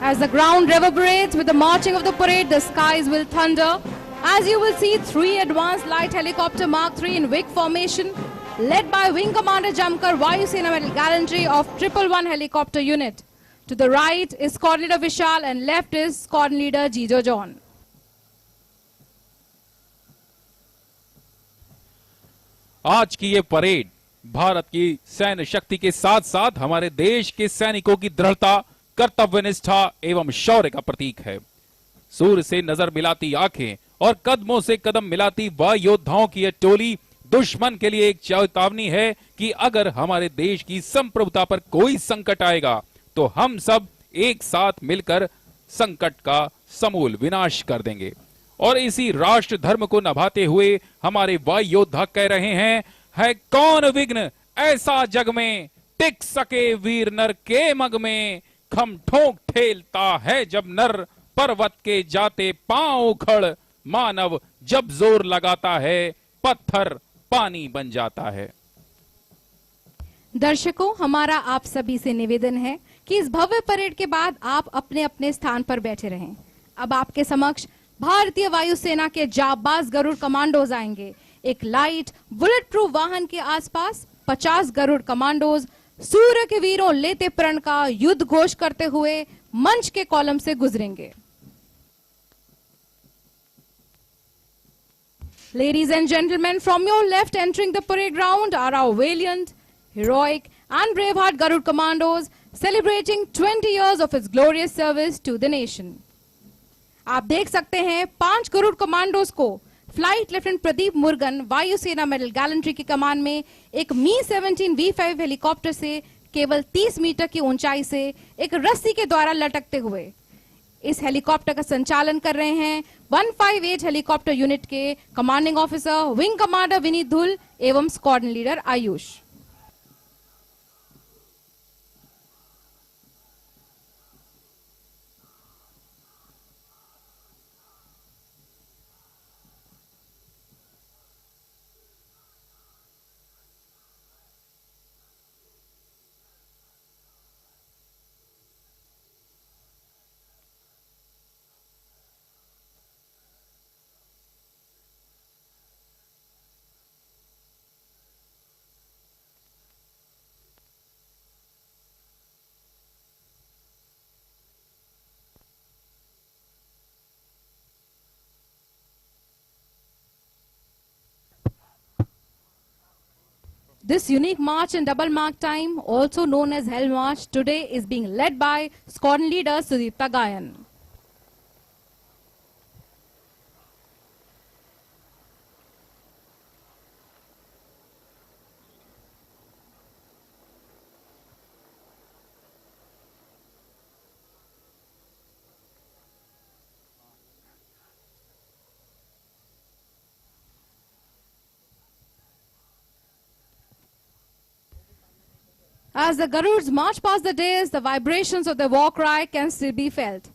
Speaker 3: As the ground reverberates with the marching of the parade, the skies will thunder. As you will see, 3 advanced light helicopter Mark III in wing formation, led by Wing Commander Jamkar Vayu Sena Medal Gallantry of 111 Helicopter Unit. To the right is Squadron Leader Vishal and left is Squadron Leader Jijo John.
Speaker 1: आज की ये parade Bharat की सैन्य शक्ति के साथ साथ हमारे देश के सैनिकों की दृढ़ता, कर्तव्यनिष्ठा एवं शौर्य का प्रतीक है। सूर्य से नजर मिलाती आंखें और कदमों से कदम मिलाती वायु योद्धाओं की यह टोली दुश्मन के लिए एक चेतावनी है कि अगर हमारे देश की संप्रभुता पर कोई संकट आएगा तो हम सब एक साथ मिलकर संकट का समूल विनाश कर देंगे। और इसी राष्ट्र धर्म को निभाते हुए हमारे वायु योद्धा कह रहे हैं, है कौन विघ्न ऐसा जग में, टिक सके वीर नर के मग में,
Speaker 8: खम ठोंक ठेलता है जब नर, पर्वत के जाते पांव उखड़, मानव जब जोर लगाता है पत्थर पानी बन जाता है।
Speaker 3: दर्शकों, हमारा आप सभी से निवेदन है कि इस भव्य परेड के बाद आप अपने अपने स्थान पर बैठे रहें। अब आपके समक्ष भारतीय वायुसेना के जाबाज गरुड़ कमांडोज आएंगे। एक लाइट बुलेट प्रूफ वाहन के आसपास 50 गरुड़ कमांडोज सूर्य के वीरों लेते प्रण का युद्ध घोष करते हुए मंच के कॉलम से गुजरेंगे। Ladies and gentlemen, from your left entering the parade ground are our valiant, heroic and braveheart Garud Commandos celebrating 20 years of its glorious service to the nation. आप देख सकते हैं 5 गरुड़ कमांडोज को फ्लाइट लेफ्टिनेंट प्रदीप मुर्गन वायुसेना medal gallantry की कमान में एक मी-17 V5 helicopter से केवल 30 मीटर की ऊंचाई से एक रस्सी के द्वारा लटकते हुए इस हेलीकॉप्टर का संचालन कर रहे हैं 158 हेलीकॉप्टर यूनिट के commanding officer wing commander Vineet धुल एवं squadron leader Ayush. This unique march in double mark time, also known as Hell March, today is being led by squadron leader Sudipta Gayan. As the Garuds march past the dais, the vibrations of the war cry can still be felt.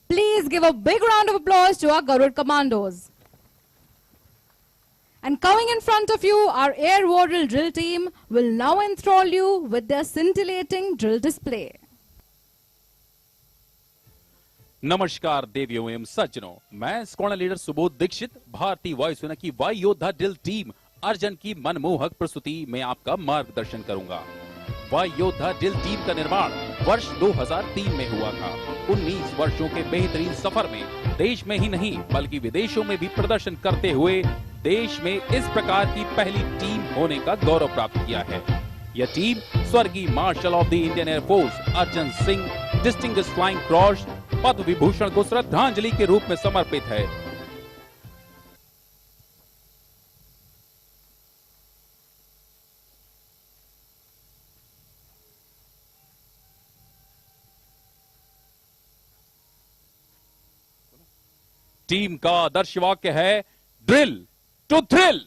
Speaker 3: Please give a big round of applause to our Garud commandos. And coming in front of you, our air wardle drill team will now enthrall you with their scintillating drill display.
Speaker 1: नमस्कार देवियों एवं सज्जनों, मैं squadron leader Subodh Dixit भारतीय वायुसेना की वायु योद्धा ड्रिल टीम अर्जन की मनमोहक प्रस्तुति में आपका मार्गदर्शन करूंगा। वायु योद्धा ड्रिल टीम का निर्माण वर्ष 2003 में हुआ था। 19 वर्षों के बेहतरीन सफर में देश में ही नहीं बल्कि विदेशों में भी प्रदर्शन करते हुए देश में इस प्रकार की पहली टीम होने का गौरव प्राप्त किया है। यह टीम स्वर्गीय marshal of the Indian air force Arjan Singh distinguished flying cross Padma Vibhushan को श्रद्धांजलि के रूप में समर्पित है। टीम का आदर्श वाक्य है ड्रिल टू थ्रिल।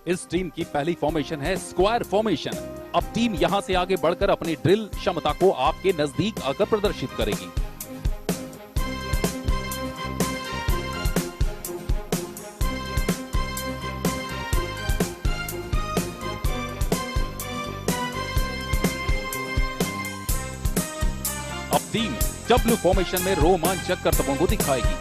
Speaker 1: इस टीम की पहली फॉर्मेशन है स्क्वायर फॉर्मेशन। अब टीम यहां से आगे बढ़कर अपनी ड्रिल क्षमता को आपके नजदीक आकर प्रदर्शित करेगी। अब टीम डब्ल्यू फॉर्मेशन में रोमांचक करतबों को दिखाएगी।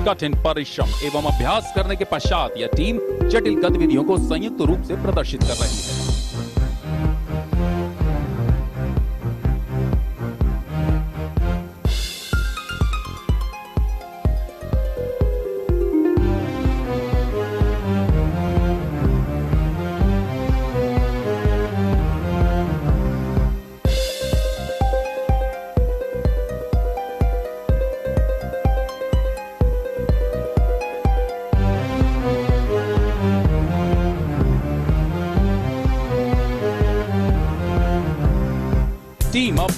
Speaker 1: कठिन परिश्रम एवं अभ्यास करने के पश्चात यह टीम जटिल गतिविधियों को संयुक्त रूप से प्रदर्शित कर रही है।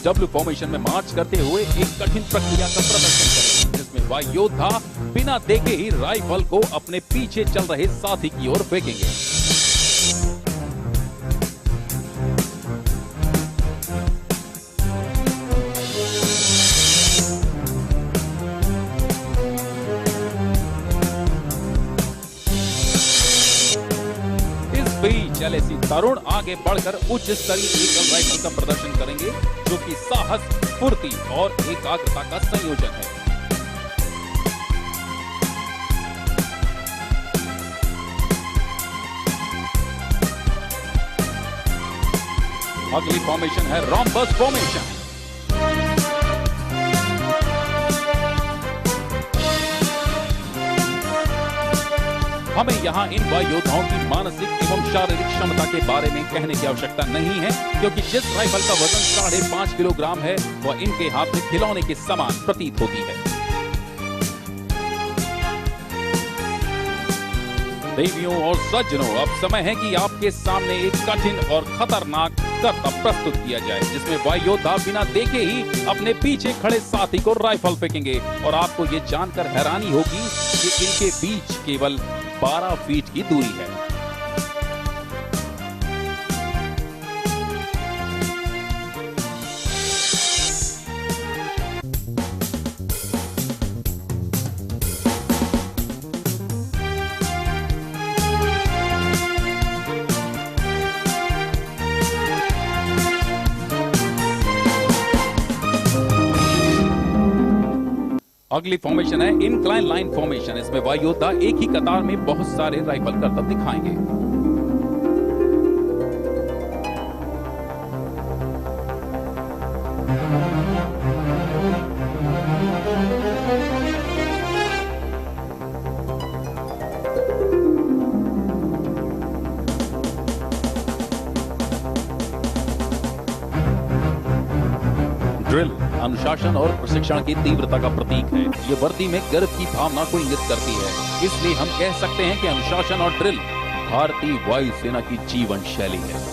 Speaker 8: डब्ल्यू फॉर्मेशन में मार्च करते हुए एक कठिन प्रक्रिया का प्रदर्शन करेंगे, जिसमें वह योद्धा बिना देखे ही राइफल को अपने पीछे चल रहे साथी की ओर फेंकेंगे। एलएसी तरुण आगे बढ़कर उच्च स्तरीय एकल राइफल का प्रदर्शन करेंगे, जो कि साहस, फुर्ती और एकाग्रता का संयोजन है। अगली फॉर्मेशन है रोम्बस फॉर्मेशन। हमें यहाँ इन वायु योद्धाओं की मानसिक एवं शारीरिक क्षमता के बारे में कहने की आवश्यकता नहीं है, क्योंकि जिस राइफल का वजन 5.5 किलोग्राम है, वह इनके हाथ में खिलौने के समान प्रतीत होती है। देवियों और सज्जनों, अब समय है कि आपके सामने एक कठिन और खतरनाक करतब प्रस्तुत किया जाए, जिसमें वायु योद्धा बिना देखे ही अपने पीछे खड़े साथी को राइफल फेंकेंगे और आपको ये जानकर हैरानी होगी कि इनके बीच केवल 12 फीट की दूरी है। अगली फॉर्मेशन है इंक्लाइन लाइन फॉर्मेशन। इसमें वायु योद्धा एक ही कतार में बहुत सारे राइफल करतब दिखाएंगे। ड्रिल अनुशासन और प्रशिक्षण की तीव्रता का प्रतीक है। ये वर्दी में गर्व की भावना को इंगित करती है, इसलिए हम कह सकते हैं कि अनुशासन और ड्रिल भारतीय वायुसेना की जीवन शैली है।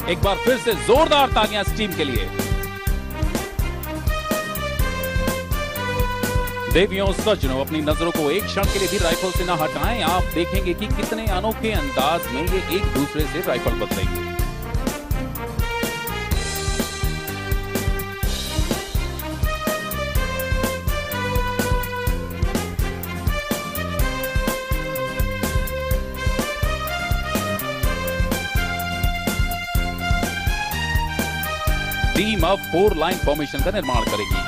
Speaker 8: एक बार फिर से जोरदार तालियां इस टीम के लिए। देवियों सज्जनों, अपनी नजरों को एक क्षण के लिए भी राइफल से न हटाएं। आप देखेंगे कि कितने अनोखे अंदाज में ये एक दूसरे से राइफल बदलेंगे। टीम अब 4 लाइन फॉर्मेशन का निर्माण करेगी।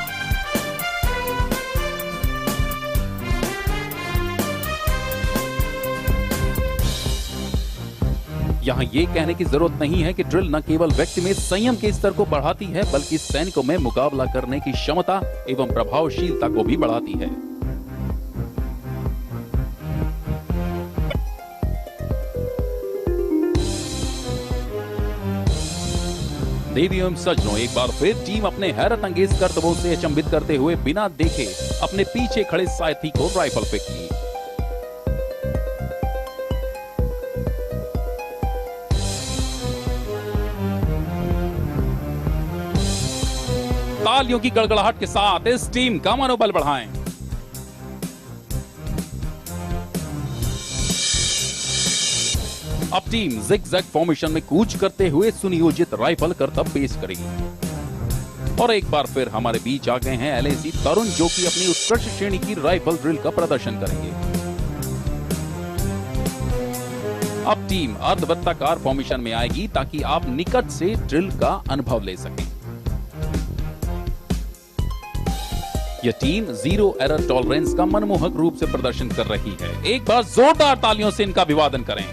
Speaker 8: यहां यह कहने की जरूरत नहीं है कि ड्रिल न केवल व्यक्ति में संयम के स्तर को बढ़ाती है, बल्कि सैनिकों में मुकाबला करने की क्षमता एवं प्रभावशीलता को भी बढ़ाती है। देवियों सज्जनों, एक बार फिर टीम अपने हैरत अंगेज करतबों से अचंभित करते हुए बिना देखे अपने पीछे खड़े साथी को राइफल फेंकी। तालियों की गड़गड़ाहट के साथ इस टीम का मनोबल बढ़ाएं। अब टीम जिगजैग फॉर्मेशन में कूच करते हुए सुनियोजित राइफल करतब पेश करेगी। और एक बार फिर हमारे बीच आ गए हैं एलएसी तरुण, जो कि अपनी उत्कृष्ट श्रेणी की राइफल ड्रिल का प्रदर्शन करेंगे। अब टीम अर्धवृत्ताकार फॉर्मेशन में आएगी ताकि आप निकट से ड्रिल का अनुभव ले सकें। यह टीम जीरो एरर टॉलरेंस का मनमोहक रूप से प्रदर्शन कर रही है। एक बार जोरदार तालियों से इनका अभिवादन करें।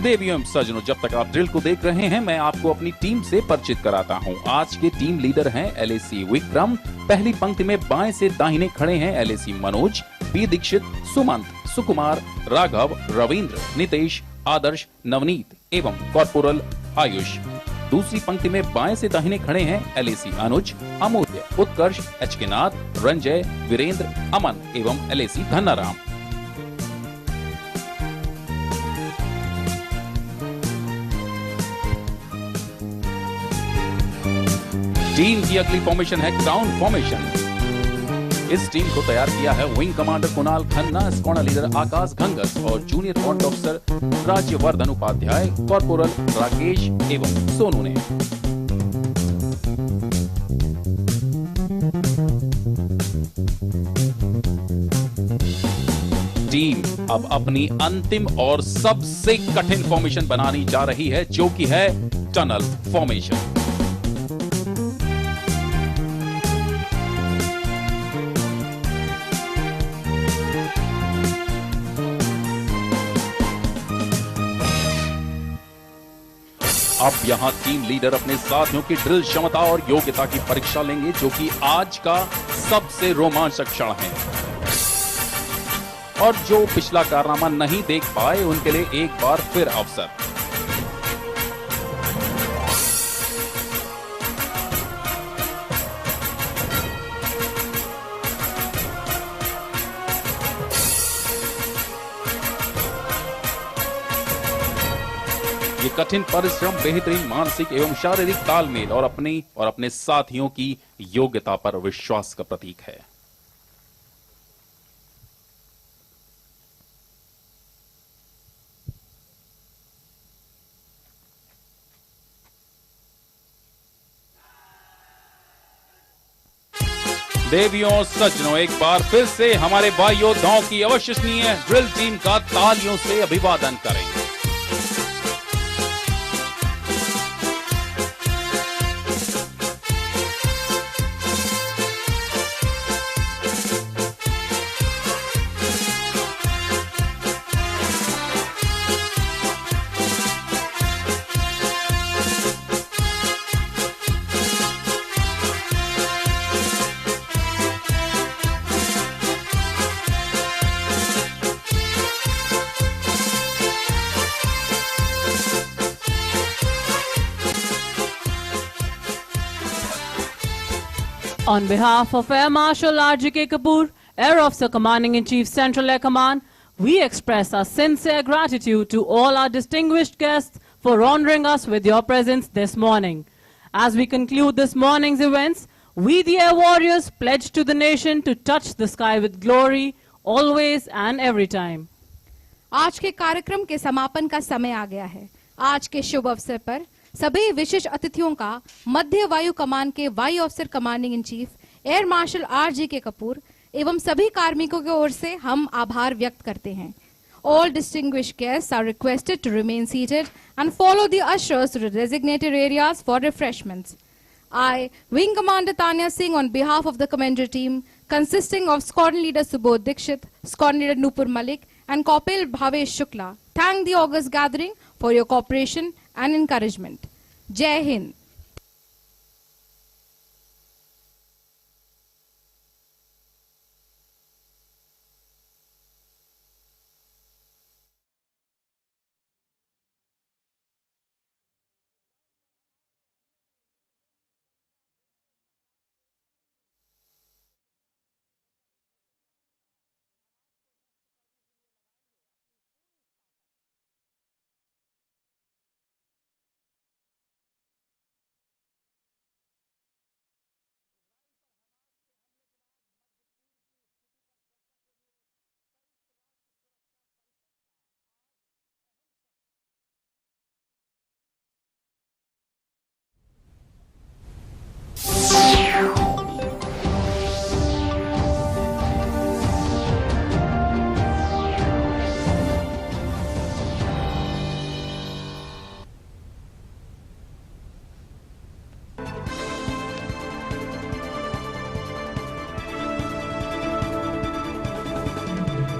Speaker 8: देवियों एवं सज्जनों, जब तक आप ड्रिल को देख रहे हैं, मैं आपको अपनी टीम से परिचित कराता हूं। आज के टीम लीडर हैं एलएसी विक्रम। पहली पंक्ति में बाएं से दाहिने खड़े हैं एलएसी मनोज, पी दीक्षित, सुमंत, सुकुमार, राघव, रविंद्र, नितेश, आदर्श, नवनीत एवं कॉर्पोरल आयुष। दूसरी पंक्ति में बाएं से दाहिने खड़े हैं एलएसी अनुज, अमूल्य, उत्कर्ष, एचके नाथ, रंजय, वीरेंद्र, अमन एवं एलएसी धन्नाराम। टीम की अगली फॉर्मेशन है क्राउन फॉर्मेशन। इस टीम को तैयार किया है wing commander Kunal Khanna, squad leader Akash Ghangas और जूनियर कॉन्ट ऑफिसर राज्यवर्धन उपाध्याय, कॉर्पोरल राकेश एवं सोनू ने। टीम अब अपनी अंतिम और सबसे कठिन फॉर्मेशन बनानी जा रही है, जो कि है टनल फॉर्मेशन। अब यहां टीम लीडर अपने साथियों की ड्रिल क्षमता और योग्यता की परीक्षा लेंगे, जो कि आज का सबसे रोमांचक क्षण है। और जो पिछला कारनामा नहीं देख पाए, उनके लिए एक बार फिर अवसर। ये कठिन परिश्रम बेहतरीन मानसिक एवं शारीरिक तालमेल और अपने साथियों की योग्यता पर विश्वास का प्रतीक है। देवियों सज्जनों, एक बार फिर से हमारे वायु योद्धाओं की अविश्वसनीय ड्रिल टीम का तालियों से अभिवादन करेंगे।
Speaker 2: On behalf of Air Marshal R.G.K. Kapoor, Air Officer Commanding in Chief Central Air Command, we express our sincere gratitude to all our distinguished guests for honoring us with your presence this morning. As we conclude this morning's events, we the Air Warriors pledge to the nation to touch the sky with glory, always and every time.
Speaker 3: आज के कार्यक्रम के समापन का समय आ गया है। आज के शुभ अवसर पर सभी विशिष्ट अतिथियों का मध्य वायु कमान के वायु officer commanding in chief air marshal R.G.K. Kapoor एवं सभी कार्मिकों की ओर से हम आभार व्यक्त करते हैं। All distinguished guests are requested to remain seated and follow the ushers to the designated areas for refreshments. I, Wing Commander Tanya Singh, on behalf of the commander team, consisting of Squadron Leader Subodh Dikshit, Squadron Leader Nupur Malik, and Corporal Bhavesh Shukla, thank the august gathering for your cooperation and encouragement. Jai Hind.